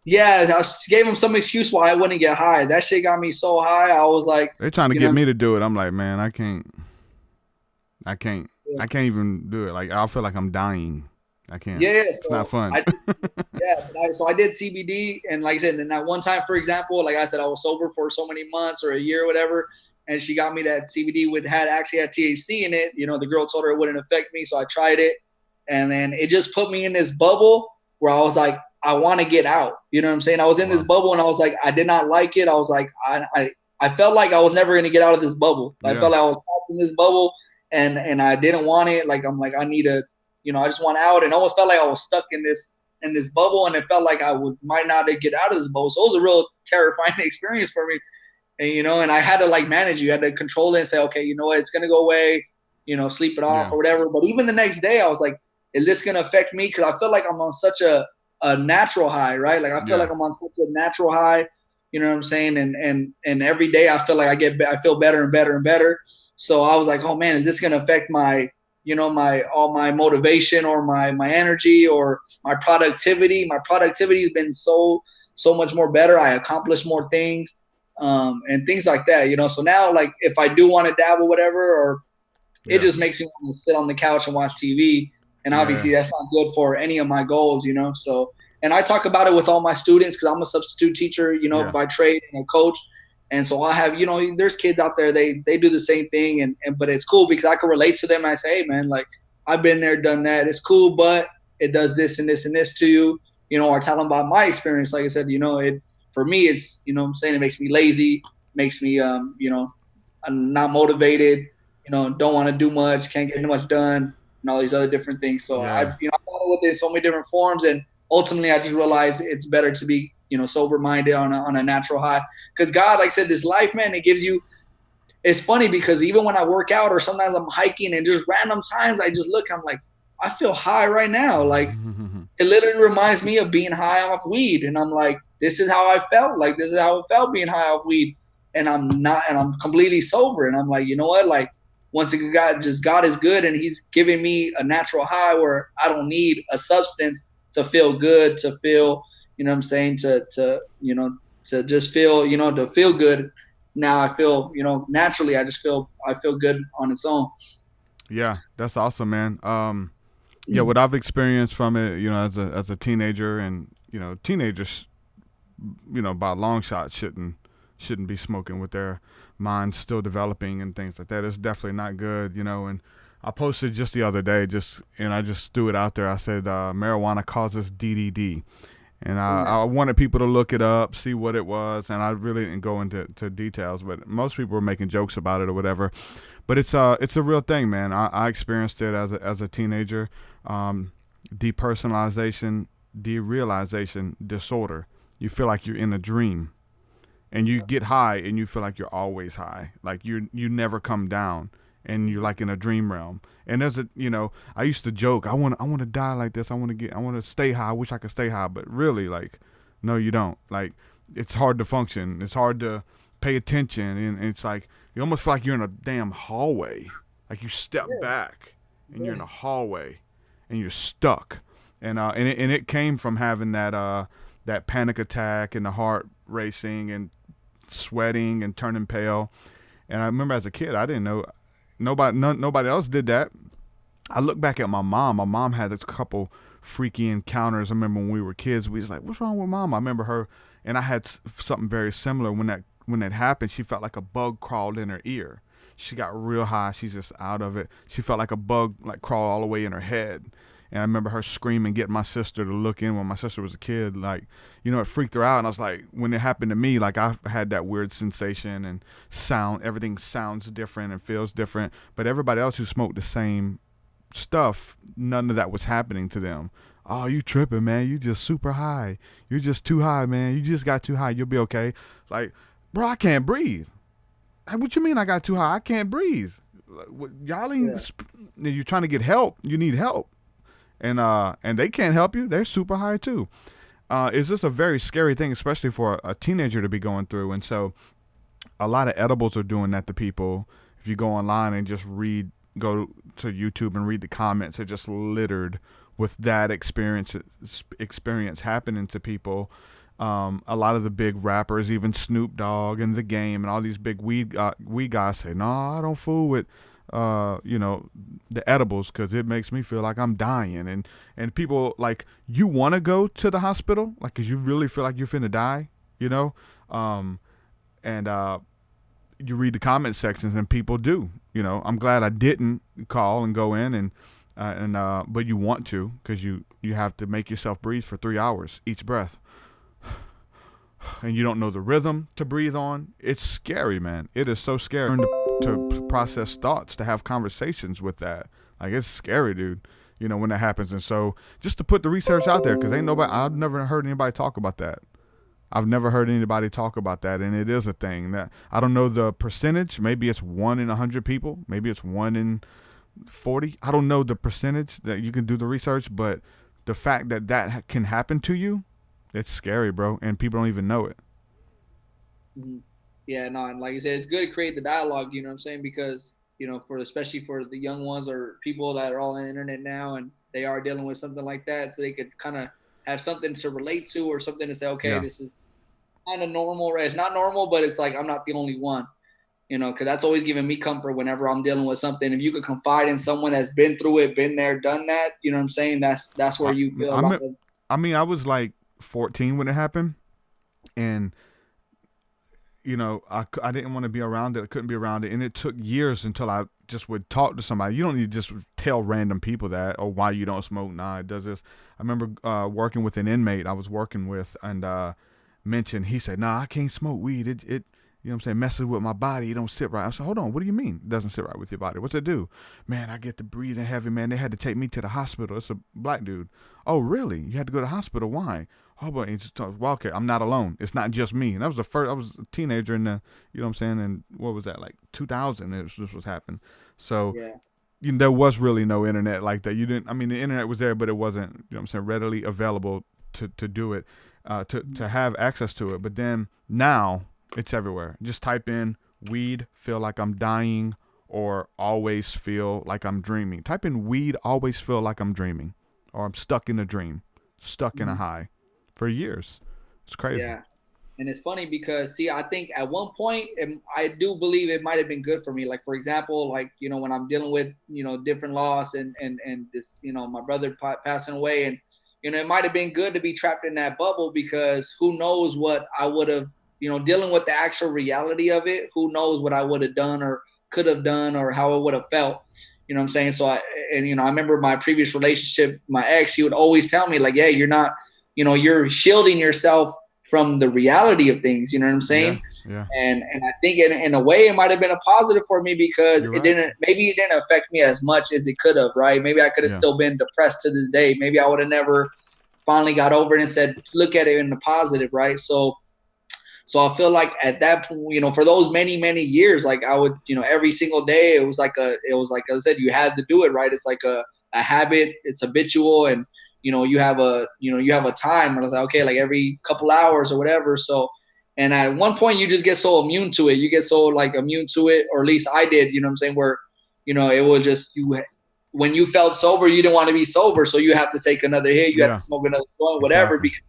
Yeah, I gave him some excuse why I wouldn't get high. That shit got me so high. I was like, they're trying to get me to do it. I'm like, man, I can't even do it. Like I feel like I'm dying. I can't. Yeah, it's not fun. So I did CBD, and like I said, and that one time, for example, like I said, I was sober for so many months or a year or whatever, and she got me that CBD actually had THC in it. The girl told her it wouldn't affect me, so I tried it, and then it just put me in this bubble where I was like, I want to get out. You know what I'm saying? I was in this bubble and I was like, I did not like it. I was like, I felt like I was never going to get out of this bubble. I felt like I was trapped in this bubble and I didn't want it. Like, I'm like, I need to, I just want out, and almost felt like I was stuck in this in this bubble, and it felt like might not get out of this bubble. So it was a real terrifying experience for me. And, you know, and I had to like manage. You had to control it and say, okay, you know what, it's going to go away, you know, sleep it off or whatever. But even the next day I was like, is this going to affect me? Cause I feel like I'm on such a natural high, right? Like I feel like I'm on such a natural high, you know what I'm saying? And every day I feel like I feel better and better and better. So I was like, oh man, is this going to affect my, you know, all my motivation or my energy or my productivity? My productivity has been so much more better. I accomplished more things. And things like that, you know. So now, like, if I do want to dabble, whatever, or it just makes me want to sit on the couch and watch TV. And obviously, that's not good for any of my goals, you know. So, and I talk about it with all my students because I'm a substitute teacher, you know, by trade and a coach. And so I have, you know, there's kids out there, they do the same thing, and but it's cool because I can relate to them. And I say, hey, man, like, I've been there, done that. It's cool, but it does this and this and this to you, you know, or tell them about my experience. Like I said, you know, for me, it's, you know what I'm saying, it makes me lazy, makes me, you know, I'm not motivated, you know, don't want to do much, can't get much done, and all these other different things. So I follow with it in so many different forms. And ultimately, I just realized it's better to be, you know, sober-minded on a natural high. Because God, like I said, this life, man, it gives you, it's funny because even when I work out or sometimes I'm hiking and just random times I just look, I'm like, I feel high right now. Like, it literally reminds me of being high off weed. And I'm like, this is how I felt. Like, this is how it felt being high off weed. And I'm completely sober. And I'm like, you know what? Like, once again, God is good. And he's giving me a natural high where I don't need a substance to feel good, to feel, you know what I'm saying, to you know, to just feel, you know, to feel good. Now I feel, you know, naturally, I feel good on its own. Yeah, that's awesome, man. Yeah, what I've experienced from it, you know, as a teenager, and, you know, teenagers, you know, by a long shot shouldn't be smoking with their minds still developing and things like that. It's definitely not good, you know. And I posted just the other day, and I just threw it out there. I said marijuana causes DDD, and I wanted people to look it up, see what it was, and I really didn't go into details, but most people were making jokes about it or whatever. But it's a real thing, man. I experienced it as a teenager. Depersonalization, derealization disorder. You feel like you're in a dream, and you get high, and you feel like you're always high, like you never come down, and you're like in a dream realm. And there's you know, I used to joke, I want to die like this. I want to stay high. I wish I could stay high, but really, like, no, you don't. Like, it's hard to function. It's hard to pay attention, and it's like you almost feel like you're in a damn hallway. Like, you step back, and you're in a hallway, and you're stuck. And it came from having that panic attack and the heart racing and sweating and turning pale. And I remember as a kid, I didn't know, nobody else did that. I look back at my mom. My mom had a couple freaky encounters. I remember when we were kids, we was like, what's wrong with mom? I remember her, and I had something very similar. When that happened, she felt like a bug crawled in her ear. She got real high. She's just out of it. She felt like a bug like crawled all the way in her head. And I remember her screaming, getting my sister to look in when my sister was a kid. Like, you know, it freaked her out. And I was like, when it happened to me, like, I had that weird sensation and sound. Everything sounds different and feels different. But everybody else who smoked the same stuff, none of that was happening to them. Oh, you tripping, man. You just super high. You're just too high, man. You just got too high. You'll be okay. Like, bro, I can't breathe. What you mean I got too high? I can't breathe. Y'all ain't, you're trying to get help. You need help. And they can't help you. They're super high too. It's just a very scary thing, especially for a teenager to be going through. And so a lot of edibles are doing that to people. If you go online and just go to YouTube and read the comments, they're just littered with that experience happening to people. A lot of the big rappers, even Snoop Dogg and The Game and all these big weed guys say, no, I don't fool with you know, the edibles, because it makes me feel like I'm dying. And people, like, you want to go to the hospital, like, because you really feel like you're finna die, you know. And you read the comment sections, and people do, you know. I'm glad I didn't call and go in, but you want to, because you have to make yourself breathe for 3 hours each breath. And you don't know the rhythm to breathe on. It's scary, man. It is so scary to process thoughts, to have conversations with that. Like, it's scary, dude. when that happens. And so just to put the research out there, because I've never heard anybody talk about that. I've never heard anybody talk about that, and it is a thing. That I don't know the percentage. Maybe it's 1 in 100 people. Maybe it's 1 in 40. I don't know the percentage that you can do the research, but the fact that that can happen to you, it's scary, bro, and people don't even know it. Yeah, no, and like you said, it's good to create the dialogue, you know what I'm saying? Because, especially for the young ones or people that are all on the internet now and they are dealing with something like that, so they could kind of have something to relate to or something to say, okay, this is kind of normal, right? It's not normal, but it's like I'm not the only one, because that's always given me comfort whenever I'm dealing with something. If you could confide in someone that's been through it, been there, done that, you know what I'm saying? That's where you feel I was like 14 when it happened, and I didn't want to be around it. I couldn't be around it, and it took years until I just would talk to somebody. You don't need to just tell random people that, or why you don't smoke. Nah, it does this. I remember working with an inmate I was working with, and mentioned, he said, nah, I can't smoke weed. It you know what I'm saying, messes with my body. It don't sit right. I said, hold on, what do you mean it doesn't sit right with your body? What's it do? Man, I get to breathing heavy, man. They had to take me to the hospital. It's a black dude. Oh, really? You had to go to the hospital? Why? Oh, but well, okay, I'm not alone. It's not just me. And that was I was a teenager in the, you know what I'm saying, and what was that, like 2000, this was happening. So there was really no internet like that. The internet was there, but it wasn't, you know what I'm saying, readily available to do it, to have access to it. But then now it's everywhere. Just type in weed, feel like I'm dying, or always feel like I'm dreaming. Type in weed, always feel like I'm dreaming, or I'm stuck in a dream, stuck in a high. For years. It's crazy. Yeah. And it's funny because, I think at one point, I do believe it might have been good for me. Like, for example, when I'm dealing with, different loss and this, my brother passing away, and, it might have been good to be trapped in that bubble, because who knows what I would have, dealing with the actual reality of it, who knows what I would have done or could have done or how it would have felt. You know what I'm saying? So I remember my previous relationship, my ex, he would always tell me, like, yeah, you're not, you're shielding yourself from the reality of things. You know what I'm saying? Yeah. And I think in a way it might have been a positive for me, because maybe it didn't affect me as much as it could have, right? Maybe I could have still been depressed to this day. Maybe I would have never finally got over it and said, look at it in the positive, right? So I feel like at that point, for those many, many years, like I would, every single day, it was like as I said, you had to do it, right? It's like a habit, it's habitual, and you have a time, and I was like, okay, like every couple hours or whatever. So, and at one point you just get so immune to it. You get so immune to it, or at least I did, you know what I'm saying? Where, it was just, when you felt sober, you didn't want to be sober. So you have to take another hit. You have to smoke another joint, whatever, because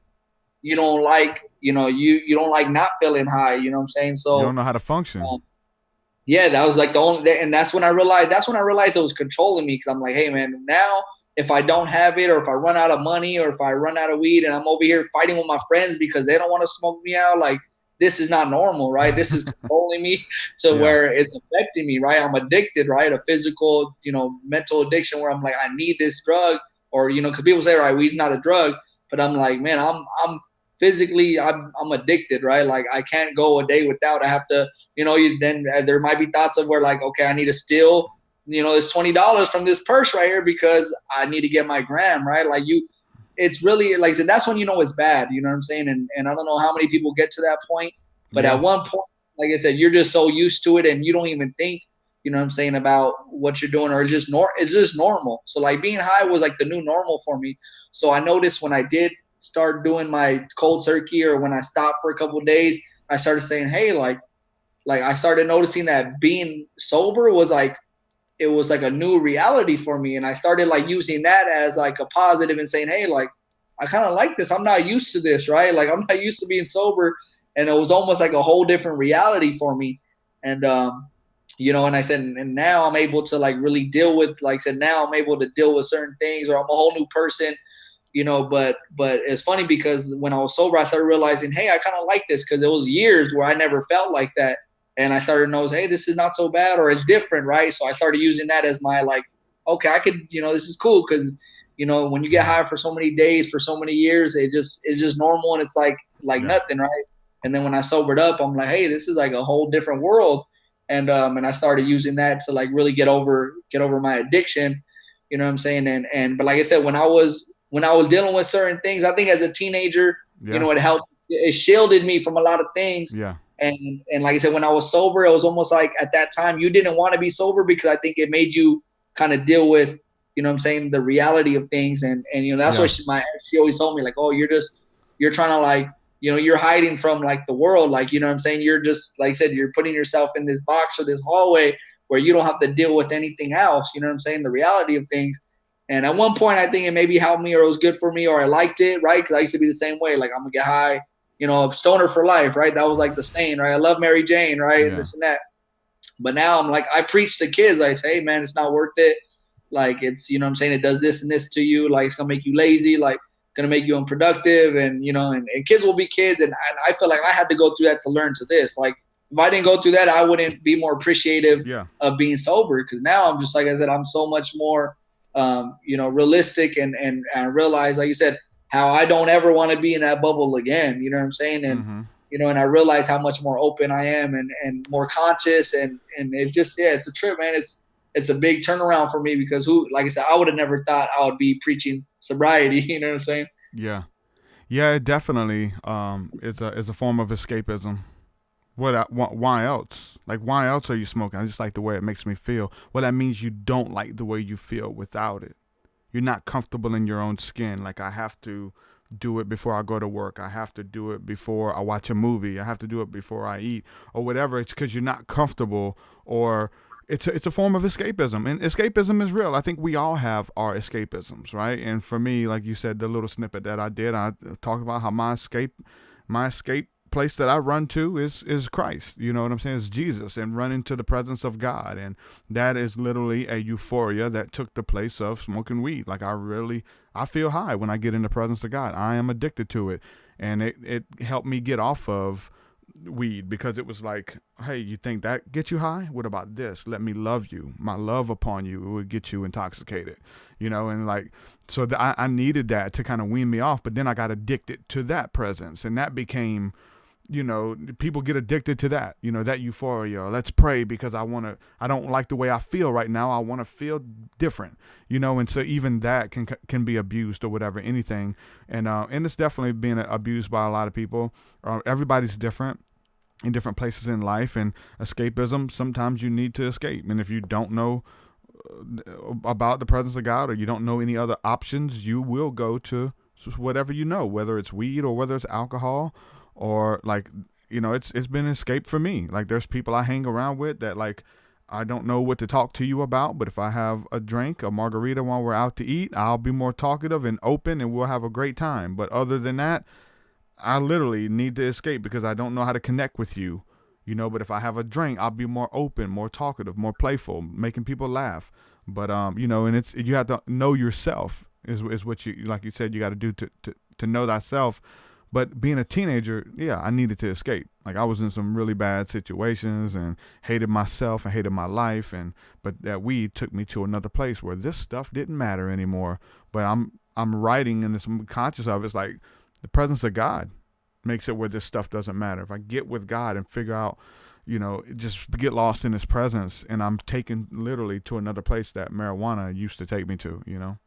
you don't like, you don't like not feeling high, you know what I'm saying? So you don't know how to function. That was like the only, and that's when I realized it was controlling me. Cause I'm like, hey man, now, if I don't have it, or if I run out of money, or if I run out of weed, and I'm over here fighting with my friends because they don't want to smoke me out, like, this is not normal, right? This is controlling me to where it's affecting me, right? I'm addicted, right? A physical, mental addiction where I'm like, I need this drug, or, because people say, right, weed's not a drug, but I'm like, man, I'm physically, I'm addicted, right? Like, I can't go a day without. I have to, then there might be thoughts of where, like, okay, I need to steal, it's $20 from this purse right here because I need to get my gram, right? Like, it's really, like I said, that's when it's bad, you know what I'm saying? And I don't know how many people get to that point, but at one point, like I said, you're just so used to it, and you don't even think, you know what I'm saying, about what you're doing, or it's just normal. So like being high was like the new normal for me. So I noticed when I did start doing my cold turkey, or when I stopped for a couple of days, I started saying, hey, like I started noticing that being sober was like, it was like a new reality for me. And I started like using that as like a positive and saying, hey, like, I kind of like this. I'm not used to this, right? Like, I'm not used to being sober. And it was almost like a whole different reality for me. And, and I said, and now I'm able to like really deal with, like I said, now I'm able to deal with certain things, or I'm a whole new person, but it's funny because when I was sober, I started realizing, hey, I kind of like this, because it was years where I never felt like that. And I started to notice, hey, this is not so bad, or it's different, right? So I started using that as my, like, okay, I could, this is cool, because, when you get high for so many days, for so many years, it's just normal, and it's like nothing, right? And then when I sobered up, I'm like, hey, this is like a whole different world. And I started using that to like really get over my addiction. You know what I'm saying? But like I said, when I was dealing with certain things, I think as a teenager, you know, it shielded me from a lot of things. Yeah. And like I said, when I was sober, it was almost like at that time you didn't want to be sober because I think it made you kind of deal with, you know what I'm saying, the reality of things. And you know, that's what she always told me, like, oh, you're trying to, like, you know, you're hiding from like the world. Like, you know what I'm saying? You're just, like I said, you're putting yourself in this box or this hallway where you don't have to deal with anything else. You know what I'm saying? The reality of things. And at one point, I think it maybe helped me, or it was good for me, or I liked it, right? Because I used to be the same way. Like, I'm going to get high, you know, stoner for life, right? That was like the saying, right? I love Mary Jane, right? Yeah. And this and that. But now I'm like, I preach to kids. I say, hey, man, it's not worth it. Like, it's, you know what I'm saying? It does this and this to you. Like, it's going to make you lazy. Like, going to make you unproductive. And, you know, and kids will be kids. And I feel like I had to go through that to learn to this. Like, if I didn't go through that, I wouldn't be more appreciative of being sober. Because now I'm just, like I said, I'm so much more, you know, realistic and realize, like you said, how I don't ever want to be in that bubble again. You know what I'm saying? And, you know, and I realize how much more open I am and more conscious. And it's just, it's a trip, man. It's a big turnaround for me because like I said, I would have never thought I would be preaching sobriety. You know what I'm saying? Yeah. Yeah, it definitely is a form of escapism. Why else? Like, why else are you smoking? I just like the way it makes me feel. Well, that means you don't like the way you feel without it. You're not comfortable in your own skin. Like, I have to do it before I go to work. I have to do it before I watch a movie. I have to do it before I eat or whatever. It's because you're not comfortable, or it's a form of escapism. And escapism is real. I think we all have our escapisms, right? And for me, like you said, the little snippet that I did, I talked about how my escape place that I run to is Christ. You know what I'm saying? It's Jesus, and run into the presence of God. And that is literally a euphoria that took the place of smoking weed. Like, I feel high when I get in the presence of God. I am addicted to it. And it helped me get off of weed, because it was like, hey, you think that gets you high? What about this? Let me love you. My love upon you, it would get you intoxicated, you know? And like, so I needed that to kind of wean me off, but then I got addicted to that presence, and that became, you know, people get addicted to that, you know, that euphoria. Let's pray because I don't like the way I feel right now. I want to feel different, you know? And so even that can be abused or whatever, anything. And it's definitely being abused by a lot of people. Everybody's different in different places in life, and escapism, sometimes you need to escape. And if you don't know about the presence of God, or you don't know any other options, you will go to whatever you know, whether it's weed or whether it's alcohol. Or, like, you know, it's been an escape for me. Like, there's people I hang around with that, like, I don't know what to talk to you about, but if I have a drink, a margarita while we're out to eat, I'll be more talkative and open, and we'll have a great time. But other than that, I literally need to escape because I don't know how to connect with you, you know? But if I have a drink, I'll be more open, more talkative, more playful, making people laugh. But, you know, and you have to know yourself is what you, like you said, you got to do to know thyself. But being a teenager, I needed to escape. Like, I was in some really bad situations and hated myself and hated my life. But that weed took me to another place where this stuff didn't matter anymore. But I'm writing, and I'm conscious of it. It's like the presence of God makes it where this stuff doesn't matter. If I get with God and figure out, you know, just get lost in his presence, and I'm taken literally to another place that marijuana used to take me to, you know?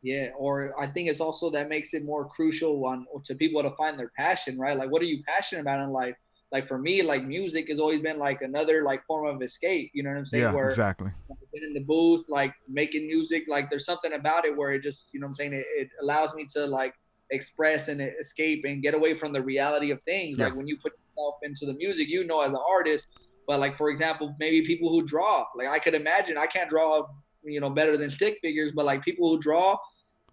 Yeah, or I think it's also that makes it more crucial to people to find their passion, right? Like, what are you passionate about in life? Like, for me, like, music has always been like another like form of escape. You know what I'm saying? Yeah, where exactly. I've been in the booth, like making music. Like, there's something about it where it just, you know what I'm saying? It allows me to like express and escape and get away from the reality of things. Yeah. Like, when you put yourself into the music, you know, as an artist. But like, for example, maybe people who draw, like, I could imagine, I can't draw, you know, better than stick figures, but like people who draw,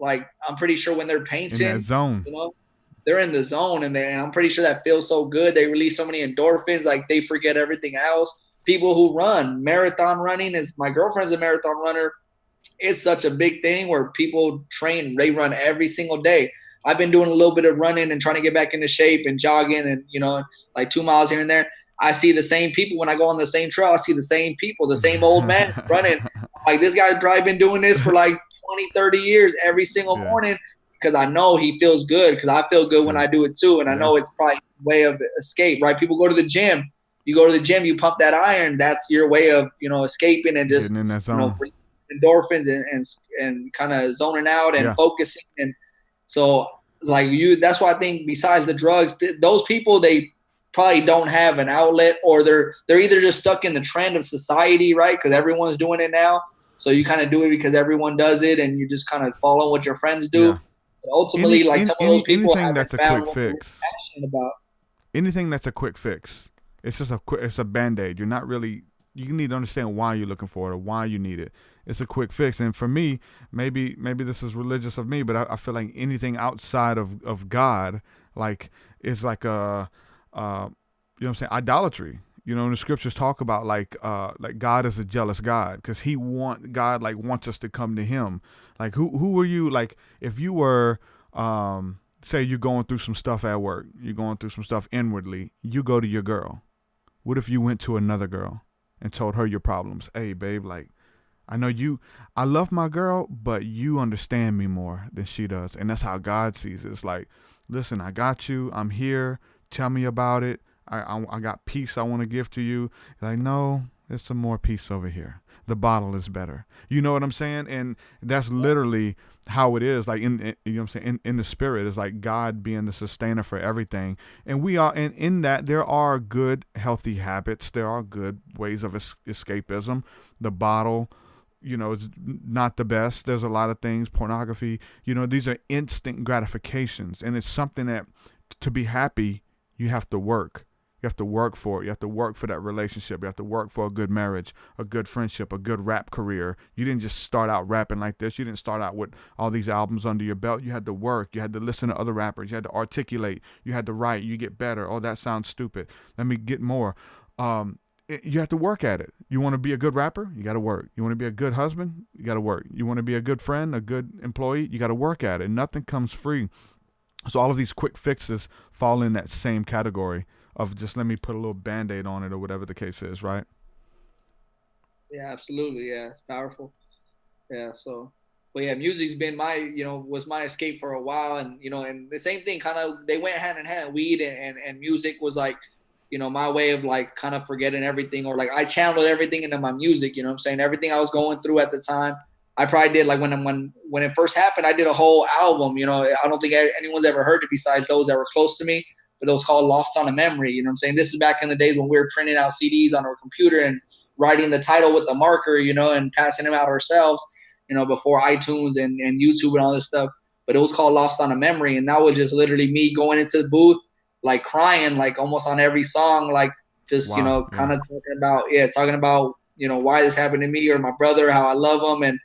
like, I'm pretty sure when they're painting, in that zone, you know, they're in the zone, and I'm pretty sure that feels so good. They release so many endorphins, like they forget everything else. People who run, marathon running, my girlfriend's a marathon runner. It's such a big thing where people train, they run every single day. I've been doing a little bit of running and trying to get back into shape and jogging and, you know, like 2 miles here and there. I see the same people when I go on the same trail. I see the same people, the same old man running. Like, this guy's probably been doing this for like 20, 30 years every single morning, because I know he feels good, because I feel good when I do it too. And I know it's probably a way of escape, right? People go to the gym. You go to the gym, you pump that iron. That's your way of, you know, escaping and just, getting in that you know, zone. endorphins and kind of zoning out and focusing. And so like that's why I think besides the drugs, those people, they probably don't have an outlet, or they're either just stuck in the trend of society, right? Because everyone's doing it now. So you kind of do it because everyone does it, and you just kind of follow what your friends do. Yeah. But ultimately, some of those people anything that's a quick fix. Passionate about. Anything that's a quick fix. It's just it's a Band-Aid. You're not really, you need to understand why you're looking for it or why you need it. It's a quick fix. And for me, maybe this is religious of me, but I feel like anything outside of God, like, is like a, you know what I'm saying, idolatry. You know, the scriptures talk about like God is a jealous God, because God wants us to come to him. Like who are you? Like if you were, say you're going through some stuff at work, you're going through some stuff inwardly, you go to your girl. What if you went to another girl and told her your problems? Hey, babe, like, I love my girl, but you understand me more than she does. And that's how God sees it. It's like, listen, I got you. I'm here. Tell me about it. I got peace I want to give to you. Like, no, there's some more peace over here. The bottle is better. You know what I'm saying? And that's literally how it is. Like, you know what I'm saying? In the spirit, it's like God being the sustainer for everything. And we are, and in that, there are good, healthy habits. There are good ways of escapism. The bottle, you know, is not the best. There's a lot of things, pornography, you know, these are instant gratifications. And it's something that, to be happy, you have to work. You have to work for it. You have to work for that relationship. You have to work for a good marriage, a good friendship, a good rap career. You didn't just start out rapping like this. You didn't start out with all these albums under your belt. You had to work. You had to listen to other rappers. You had to articulate. You had to write. You get better. Oh, that sounds stupid. Let me get more. You have to work at it. You want to be a good rapper? You got to work. You want to be a good husband? You got to work. You want to be a good friend, a good employee? You got to work at it. Nothing comes free. So all of these quick fixes fall in that same category of just let me put a little Band-Aid on it or whatever the case is, right? Yeah, absolutely. Yeah, it's powerful. Yeah, so, but yeah, music's been was my escape for a while. And, and the same thing, kind of, they went hand in hand. Weed and music was like, my way of like kind of forgetting everything, or like I channeled everything into my music, you know what I'm saying? Everything I was going through at the time. I probably did, like when it first happened, I did a whole album, I don't think anyone's ever heard it besides those that were close to me. But it was called Lost on a Memory. You know what I'm saying? This is back in the days when we were printing out CDs on our computer and writing the title with the marker, and passing them out ourselves, before iTunes and YouTube and all this stuff. But it was called Lost on a Memory. And that was just literally me going into the booth, like crying, like almost on every song, like just, kind of talking about, why this happened to me or my brother, how I love him. And,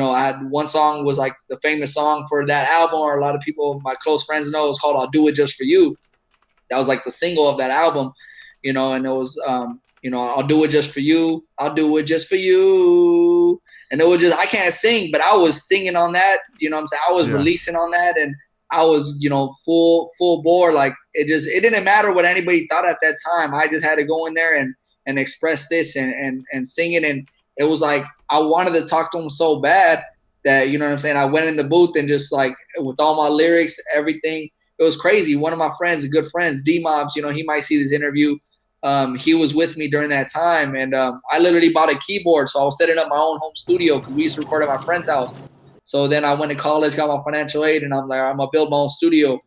I had one song was like the famous song for that album, or a lot of people, my close friends know, it's called I'll Do It Just For You. That was like the single of that album, and it was, I'll do it just for you. I'll do it just for you. And it was just, I can't sing, but I was singing on that, what I'm saying? I was releasing on that, and I was, full bore. Like it didn't matter what anybody thought at that time. I just had to go in there and express this and sing it. And it was like, I wanted to talk to him so bad that, what I'm saying? I went in the booth and just like with all my lyrics, everything. It was crazy. One of my friends, good friends, D-Mobs, he might see this interview. He was with me during that time. And I literally bought a keyboard. So I was setting up my own home studio because we used to record at my friend's house. So then I went to college, got my financial aid, and I'm like, I'm going to build my own studio.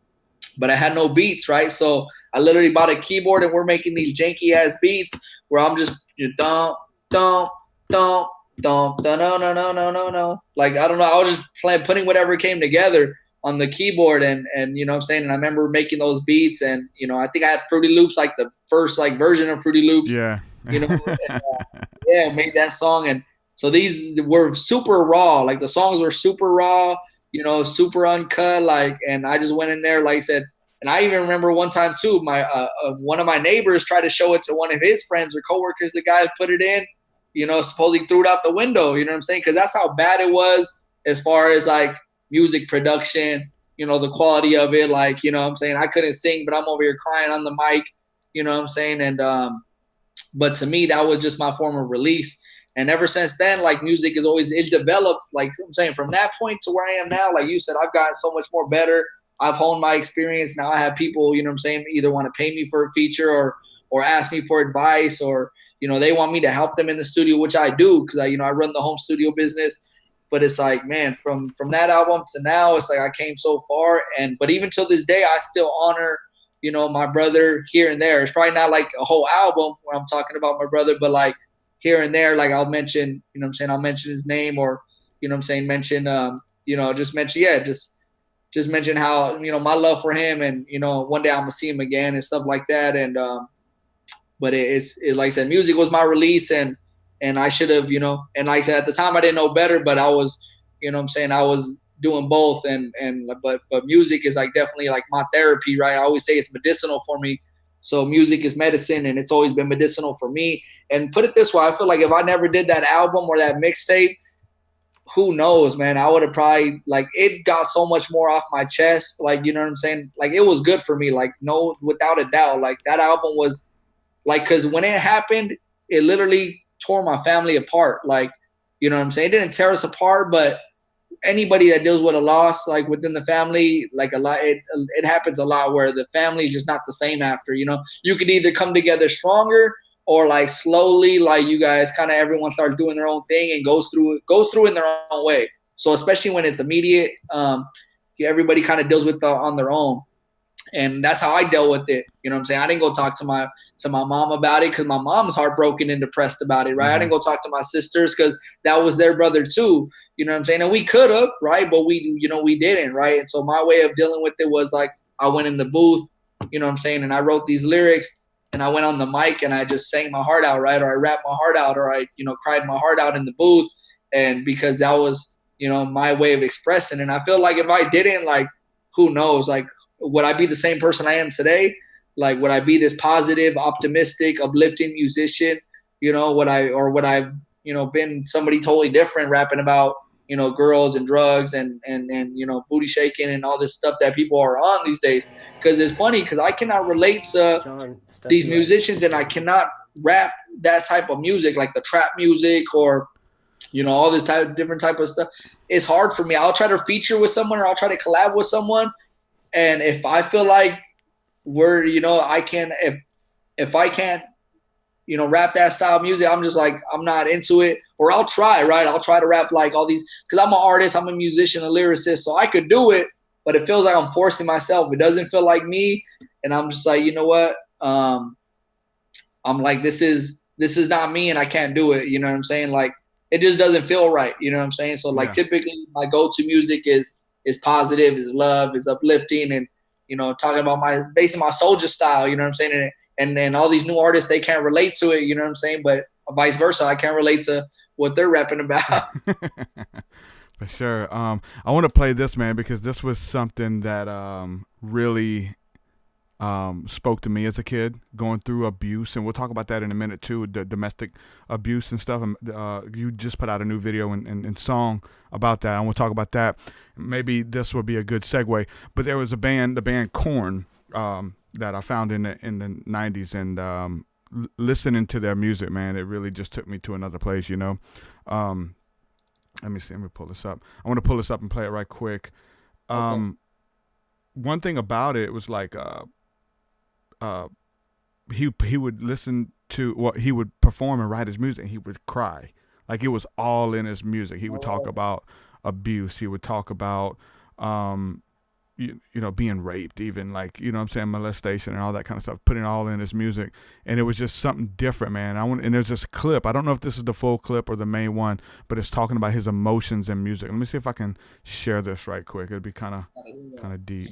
But I had no beats, right? So I literally bought a keyboard, and we're making these janky-ass beats where I'm just dum, dum, dum, dum, dum, no, no, no, no, no, no. Like, I don't know. I was just putting whatever came together on the keyboard, and what I'm saying, and I remember making those beats, and I think I had Fruity Loops, like the first like version of Fruity Loops. Yeah. And, made that song. And so these were super raw, like the songs were super raw, super uncut, like, and I just went in there, like I said. And I even remember one time too, my one of my neighbors tried to show it to one of his friends or coworkers. The guy put it in, supposedly threw it out the window, you know what I'm saying? Because that's how bad it was as far as like music production, the quality of it, like, what I'm saying? I couldn't sing, but I'm over here crying on the mic, what I'm saying? And, but to me, that was just my form of release. And ever since then, like music it's developed, like I'm saying, from that point to where I am now, like you said, I've gotten so much more better. I've honed my experience. Now I have people, what I'm saying, either want to pay me for a feature or ask me for advice, or, they want me to help them in the studio, which I do, because I run the home studio business. But it's like, man, from that album to now, it's like I came so far. But even till this day, I still honor, my brother here and there. It's probably not like a whole album where I'm talking about my brother, but like here and there, like I'll mention, I'll mention his name, or, mention, just mention how, my love for him, and, one day I'm gonna see him again and stuff like that. And, but it's like I said, music was my release, and I should have, and like I said, at the time I didn't know better, but I was, I was doing both. But music is like definitely like my therapy, right? I always say it's medicinal for me. So music is medicine, and it's always been medicinal for me. And put it this way, I feel like if I never did that album or that mixtape, who knows, man, I would have probably, like, it got so much more off my chest. Like, you know what I'm saying? Like, it was good for me. Like, no, without a doubt, like that album was like, cause when it happened, it literally tore my family apart. Like, you know what I'm saying? It didn't tear us apart, but anybody that deals with a loss, like within the family, like a lot, it happens a lot where the family is just not the same after. You could either come together stronger, or like slowly, like you guys kind of, everyone starts doing their own thing and goes through in their own way. So especially when it's immediate, everybody kind of deals with it on their own. And that's how I dealt with it. You know what I'm saying? I didn't go talk to my mom about it, because my mom's heartbroken and depressed about it, right? I didn't go talk to my sisters because that was their brother too. You know what I'm saying? And we could have, right? But we didn't, right? And so my way of dealing with it was like, I went in the booth, you know what I'm saying? And I wrote these lyrics, and I went on the mic and I just sang my heart out, right? Or I rapped my heart out, or I, cried my heart out in the booth. And because that was, my way of expressing. And I feel like if I didn't, like, who knows, like, would I be the same person I am today? Like, would I be this positive, optimistic, uplifting musician? Would I been somebody totally different, rapping about, girls and drugs and booty shaking and all this stuff that people are on these days? Because it's funny, because I cannot relate to these musicians, and I cannot rap that type of music, like the trap music, or, all this different type of stuff. It's hard for me. I'll try to feature with someone, or I'll try to collab with someone. And if I feel like I can, if I can't, rap that style of music, I'm just like, I'm not into it. Or I'll try, right? I'll try to rap like all these, because I'm an artist, I'm a musician, a lyricist, so I could do it, but it feels like I'm forcing myself. It doesn't feel like me. And I'm just like, you know what? I'm like, this is not me, and I can't do it. You know what I'm saying? Like, it just doesn't feel right. You know what I'm saying? So like, typically my go-to music is positive, is love, is uplifting, and, talking about basing my Soulja style, you know what I'm saying? And then all these new artists, they can't relate to it, you know what I'm saying? But vice versa, I can't relate to what they're rapping about. For sure. I want to play this, man, because this was something that really spoke to me as a kid, going through abuse, and we'll talk about that in a minute too, the domestic abuse and stuff. You just put out a new video and song about that, and we'll talk about that. Maybe this would be a good segue. But there was the band Korn, that I found in the 90s, and listening to their music, man, it really just took me to another place. Let me see. Let me pull this up. I want to pull this up and play it right quick. Okay. One thing about it was like, he would listen to what he would perform and write his music, and he would cry. Like, it was all in his music. He would talk about abuse. He would talk about, being raped, even, like, what I'm saying, molestation and all that kind of stuff, putting it all in his music. And it was just something different, man. And there's this clip. I don't know if this is the full clip or the main one, but it's talking about his emotions and music. Let me see if I can share this right quick. It'd be kind of deep.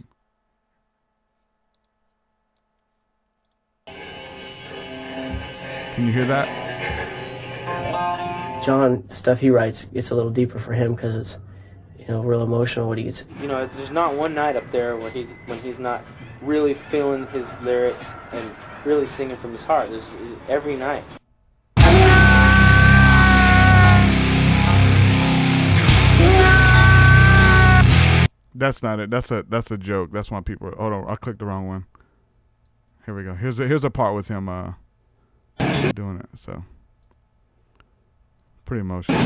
Can you hear that? John, stuff he writes gets a little deeper for him because it's, real emotional what he gets. There's not one night up there when he's not really feeling his lyrics and really singing from his heart. There's every night. That's not it. That's a joke. That's why people. Hold on, I clicked the wrong one. Here we go. Here's a part with him doing it. So pretty emotional.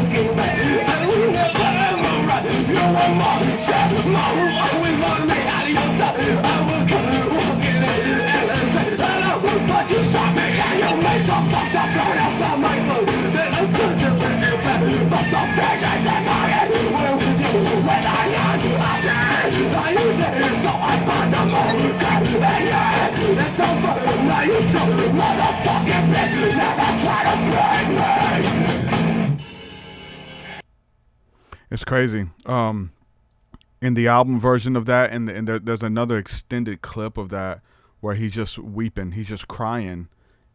It's crazy. In the album version of that, and there's another extended clip of that where he's just weeping, he's just crying,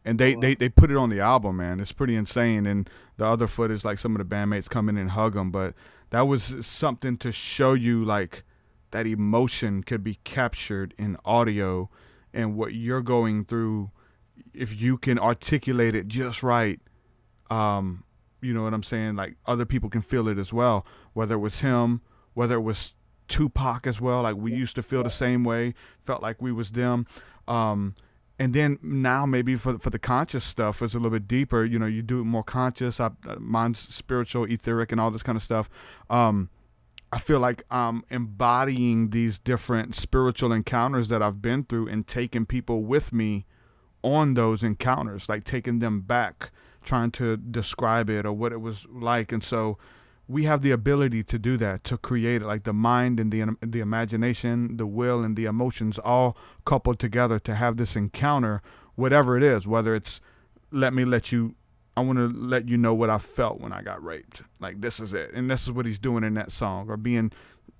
and they put it on the album, man. It's pretty insane. And the other footage, like some of the bandmates come in and hug him, but that was something to show you like that emotion could be captured in audio, and what you're going through, if you can articulate it just right, you know what I'm saying? Like other people can feel it as well, whether it was him, whether it was Tupac as well. Like we used to feel the same way, felt like we was them. And then now maybe for the conscious stuff, it's a little bit deeper. You know, you do it more conscious. Mine's spiritual, etheric, and all this kind of stuff. I feel like I'm embodying these different spiritual encounters that I've been through and taking people with me on those encounters, like taking them back, trying to describe it or what it was like. And so we have the ability to do that, to create it, like the mind and the imagination, the will and the emotions all coupled together to have this encounter, whatever it is, whether it's I want to let you know what I felt when I got raped. Like this is it. And this is what he's doing in that song, or being,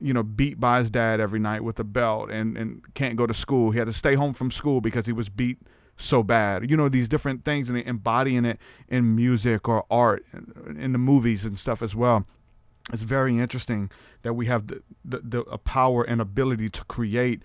you know, beat by his dad every night with a belt and can't go to school. He had to stay home from school because he was beat so bad. You know, these different things, and embodying it in music or art, in the movies and stuff as well. It's very interesting that we have the power and ability to create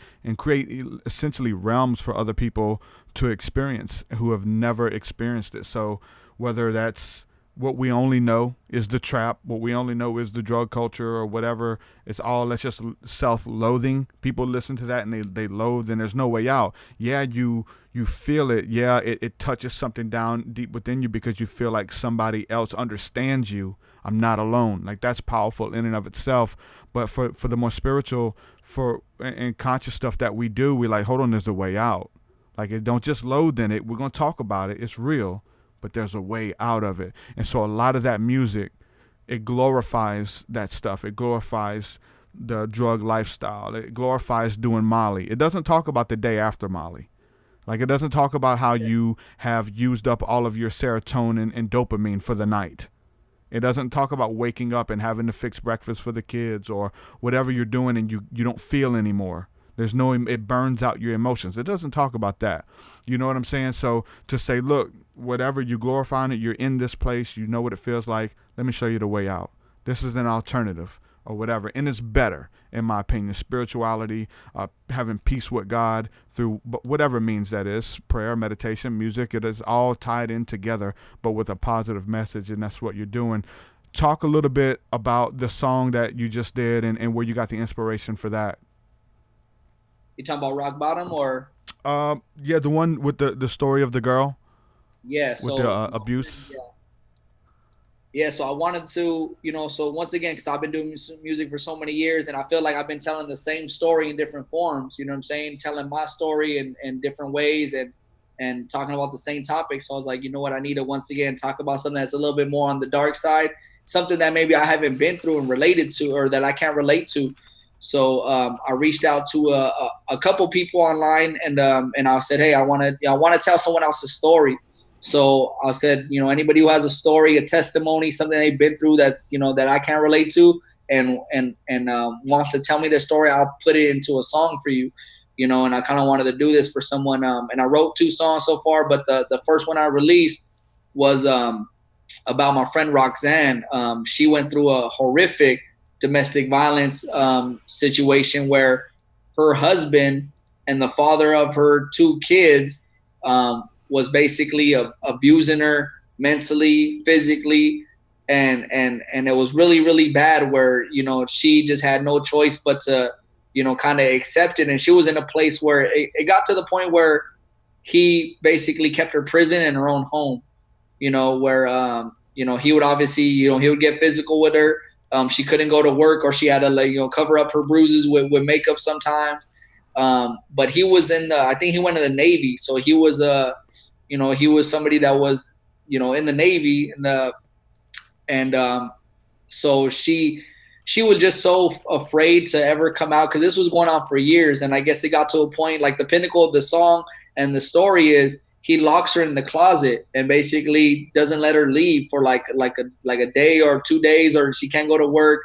essentially realms for other people to experience who have never experienced it. So whether that's what we only know is the trap, what we only know is the drug culture or whatever, it's all, that's just self-loathing. People listen to that and they loathe, and there's no way out. Yeah, you feel it. Yeah, it touches something down deep within you because you feel like somebody else understands you. I'm not alone. Like that's powerful in and of itself. But for the more spiritual and conscious stuff that we do, we like, hold on, there's a way out. Like it don't just loathe in it. We're going to talk about it. It's real, but there's a way out of it. And so a lot of that music, it glorifies that stuff. It glorifies the drug lifestyle. It glorifies doing Molly. It doesn't talk about the day after Molly. Like it doesn't talk about how you have used up all of your serotonin and dopamine for the night. It doesn't talk about waking up and having to fix breakfast for the kids or whatever you're doing and you don't feel anymore. It burns out your emotions. It doesn't talk about that. You know what I'm saying? So to say, look, whatever you glorifying it, you're in this place, you know what it feels like. Let me show you the way out. This is an alternative or whatever. And it's better, in my opinion. Spirituality, having peace with God through whatever means that is, prayer, meditation, music, it is all tied in together, but with a positive message. And that's what you're doing. Talk a little bit about the song that you just did and where you got the inspiration for that. You talking about Rock Bottom or? Yeah, the one with the story of the girl. Yeah. With So the abuse. Yeah. So I wanted to, so once again, because I've been doing music for so many years, and I feel like I've been telling the same story in different forms. You know what I'm saying? Telling my story in different ways and talking about the same topic. So I was like, you know what? I need to once again talk about something that's a little bit more on the dark side, something that maybe I haven't been through and related to, or that I can't relate to. So I reached out to a couple people online, and I said, hey, I want to tell someone else's story. So I said, anybody who has a story, a testimony, something they've been through that's that I can't relate to, and wants to tell me their story, I'll put it into a song for you. And I kind of wanted to do this for someone. And I wrote 2 songs so far, but the first one I released was about my friend Roxanne. She went through a horrific domestic violence situation where her husband and the father of her 2 kids was basically abusing her mentally, physically, and it was really, really bad where, she just had no choice but to, kind of accept it. And she was in a place where it got to the point where he basically kept her prison in her own home, where, he would obviously, he would get physical with her. She couldn't go to work, or she had to cover up her bruises with makeup sometimes. But he was I think he went in the Navy. So he was he was somebody that was, in the Navy, so she was just so afraid to ever come out, because this was going on for years. And I guess it got to a point, like the pinnacle of the song and the story is, he locks her in the closet and basically doesn't let her leave for like a day or 2 days, or she can't go to work.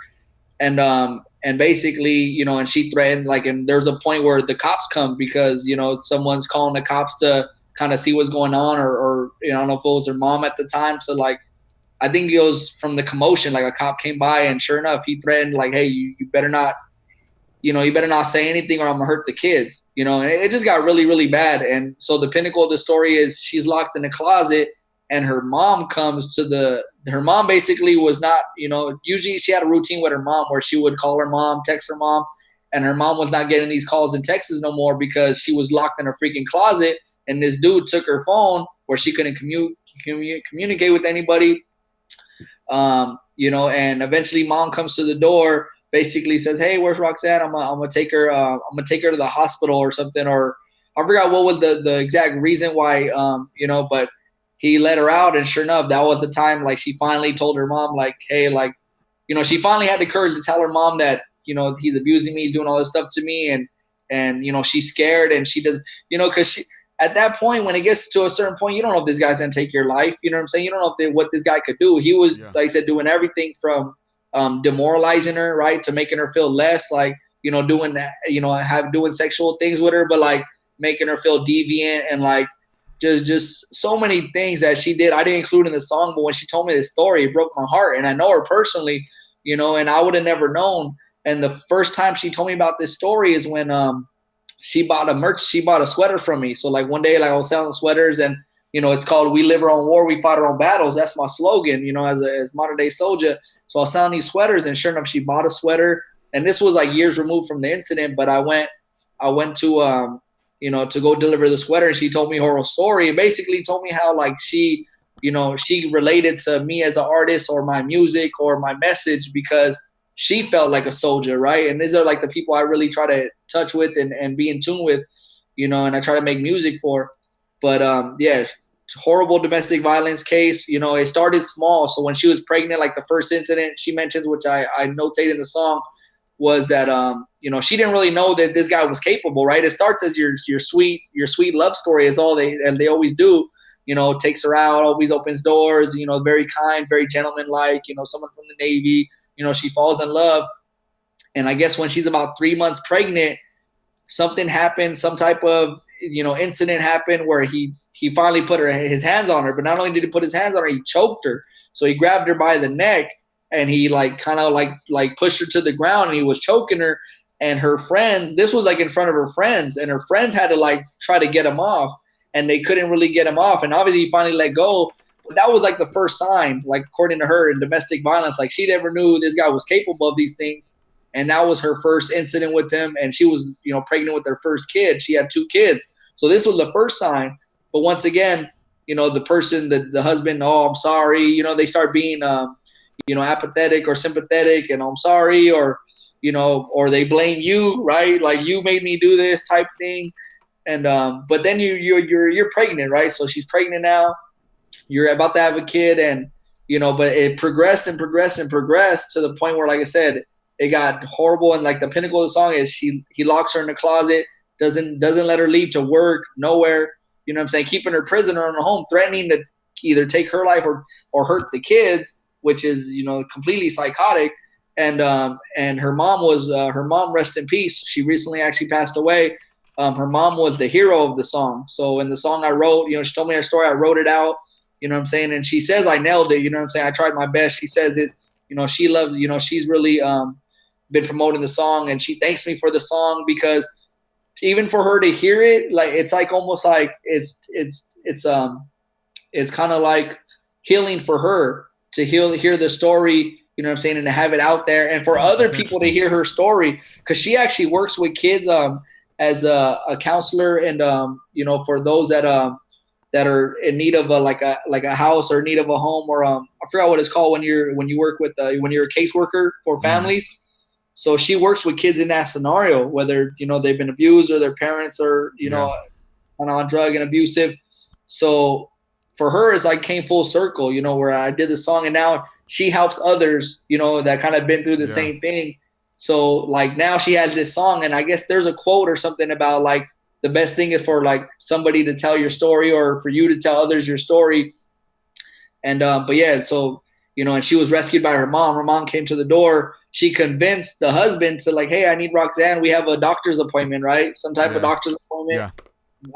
and basically, you know, and she threatened, like, and there's a point where the cops come because, you know, someone's calling the cops to kind of see what's going on, or you know, I don't know if it was her mom at the time. So like, I think it was from the commotion, like a cop came by and sure enough, he threatened like, hey, you better not, you know, you better not say anything or I'm gonna hurt the kids, you know, and it just got really, really bad. And so the pinnacle of the story is she's locked in a closet and her mom comes to her mom basically was not, you know, usually she had a routine with her mom where she would call her mom, text her mom, and her mom was not getting these calls and texts no more because she was locked in her freaking closet. And this dude took her phone where she couldn't communicate with anybody. You know, and eventually mom comes to the door, basically says, hey, where's Roxanne? I'm gonna take her to the hospital or something, or I forgot what was the exact reason why, you know, but he let her out, and sure enough, that was the time, like, she finally told her mom, like, hey, like, you know, she finally had the courage to tell her mom that, you know, he's abusing me, he's doing all this stuff to me, and you know, she's scared, and she does, you know, because she, at that point, when it gets to a certain point, you don't know if this guy's gonna take your life. You know what I'm saying? You don't know what this guy could do. He was, like I said, doing everything from demoralizing her, right, to making her feel less, like, you know, doing that, you know, doing sexual things with her, but like making her feel deviant and like just so many things that she did. I didn't include in the song, but when she told me this story, it broke my heart. And I know her personally, you know, and I would have never known. And the first time she told me about this story is when she bought a sweater from me. So like one day, like I was selling sweaters, and you know, it's called "We Live Our Own War, We Fight Our Own Battles." That's my slogan, you know, as modern day Soulja. So I was selling these sweaters, and sure enough, she bought a sweater. And this was like years removed from the incident, but I went to you know, to go deliver the sweater, and she told me her story, and basically told me how like she, you know, she related to me as an artist or my music or my message because she felt like a soldier, right? And these are like the people I really try to touch with and be in tune with, you know, and I try to make music for. But yeah, horrible domestic violence case. You know, it started small. So when she was pregnant, like the first incident she mentions, which I notated in the song, was that you know, she didn't really know that this guy was capable, right? It starts as your sweet love story, is all they always do. You know, takes her out, always opens doors, you know, very kind, very gentleman-like, you know, someone from the Navy, you know, she falls in love. And I guess when she's about 3 months pregnant, something happened, some type of, you know, incident happened where he finally put his hands on her. But not only did he put his hands on her, he choked her. So he grabbed her by the neck and he like kind of like pushed her to the ground, and he was choking her. And her friends, this was like in front of her friends, and her friends had to like try to get him off, and they couldn't really get him off. And obviously he finally let go. But that was like the first sign, like according to her, in domestic violence. Like she never knew this guy was capable of these things. And that was her first incident with him. And she was, you know, pregnant with her first kid. She had 2 kids. So this was the first sign. But once again, you know, the person, the husband, oh, I'm sorry. You know, they start being, you know, apathetic or sympathetic, and I'm sorry, or, you know, or they blame you, right? Like you made me do this type thing. And but then you're pregnant, right? So she's pregnant now. You're about to have a kid, and you know, but it progressed and progressed and progressed to the point where, like I said, it got horrible. And like the pinnacle of the song is he locks her in the closet, doesn't let her leave to work, nowhere. You know what I'm saying? Keeping her prisoner in a home, threatening to either take her life or hurt the kids, which is, you know, completely psychotic. And her mom, rest in peace. She recently actually passed away. Her mom was the hero of the song. So in the song I wrote, you know, she told me her story. I wrote it out, you know what I'm saying? And she says I nailed it. You know what I'm saying? I tried my best. She says it, you know, she loved, you know, she's really been promoting the song, and she thanks me for the song because even for her to hear it, like, it's like almost like it's kind of like healing for her to hear the story, you know what I'm saying, and to have it out there, and for other people to hear her story, because she actually works with kids as a counselor, and you know, for those that are in need of a house or in need of a home, or I forgot what it's called when you work with when you're a caseworker for families. So she works with kids in that scenario, whether, you know, they've been abused or their parents are, you know, on drug and abusive. So for her, it's like came full circle, you know, where I did the song, and now she helps others, you know, that kind of been through the same thing. So like now she has this song, and I guess there's a quote or something about like the best thing is for like somebody to tell your story, or for you to tell others your story. And but yeah, so, you know, and she was rescued by her mom. Her mom came to the door, she convinced the husband to like, hey, I need Roxanne. We have a doctor's appointment, right? Some type of doctor's appointment. Yeah.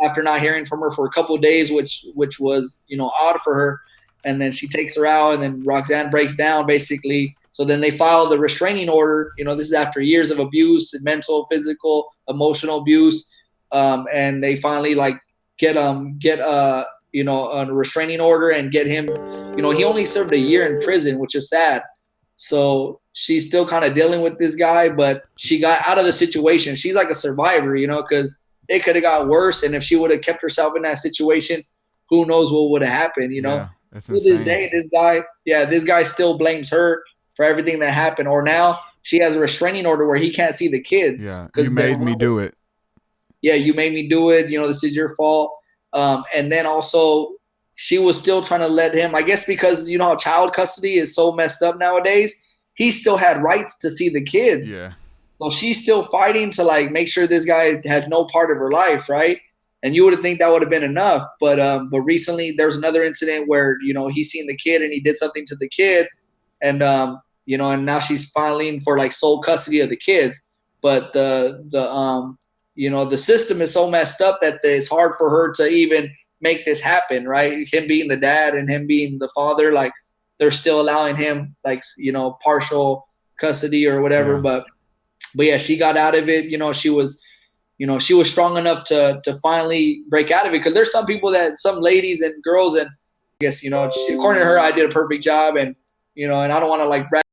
After not hearing from her for a couple of days, which was, you know, odd for her. And then she takes her out, and then Roxanne breaks down basically. So then they file the restraining order. You know, this is after years of abuse, mental, physical, emotional abuse. And they finally like get you know, a restraining order and get him, you know, he only served a year in prison, which is sad. So she's still kind of dealing with this guy, but she got out of the situation. She's like a survivor, you know, because it could have got worse. And if she would have kept herself in that situation, who knows what would have happened, you know? Yeah, to this day, this guy still blames her for everything that happened. Or now she has a restraining order where he can't see the kids. Yeah, you made me do it. Yeah, you made me do it. You know, this is your fault. And then also she was still trying to let him, I guess because, you know, how child custody is so messed up nowadays, he still had rights to see the kids. Yeah. So she's still fighting to like make sure this guy has no part of her life, right? And you would think that would have been enough, but recently there was another incident where, you know, he seen the kid and he did something to the kid, and you know, and now she's filing for like sole custody of the kids. But you know, the system is so messed up that it's hard for her to even make this happen, right? Him being the dad and him being the father, like they're still allowing him like, you know, partial custody or whatever. Yeah. But yeah, she got out of it. You know, she was strong enough to finally break out of it. Because there's some people some ladies and girls, and I guess, you know, according to her, I did a perfect job, and, you know, and I don't want to like brag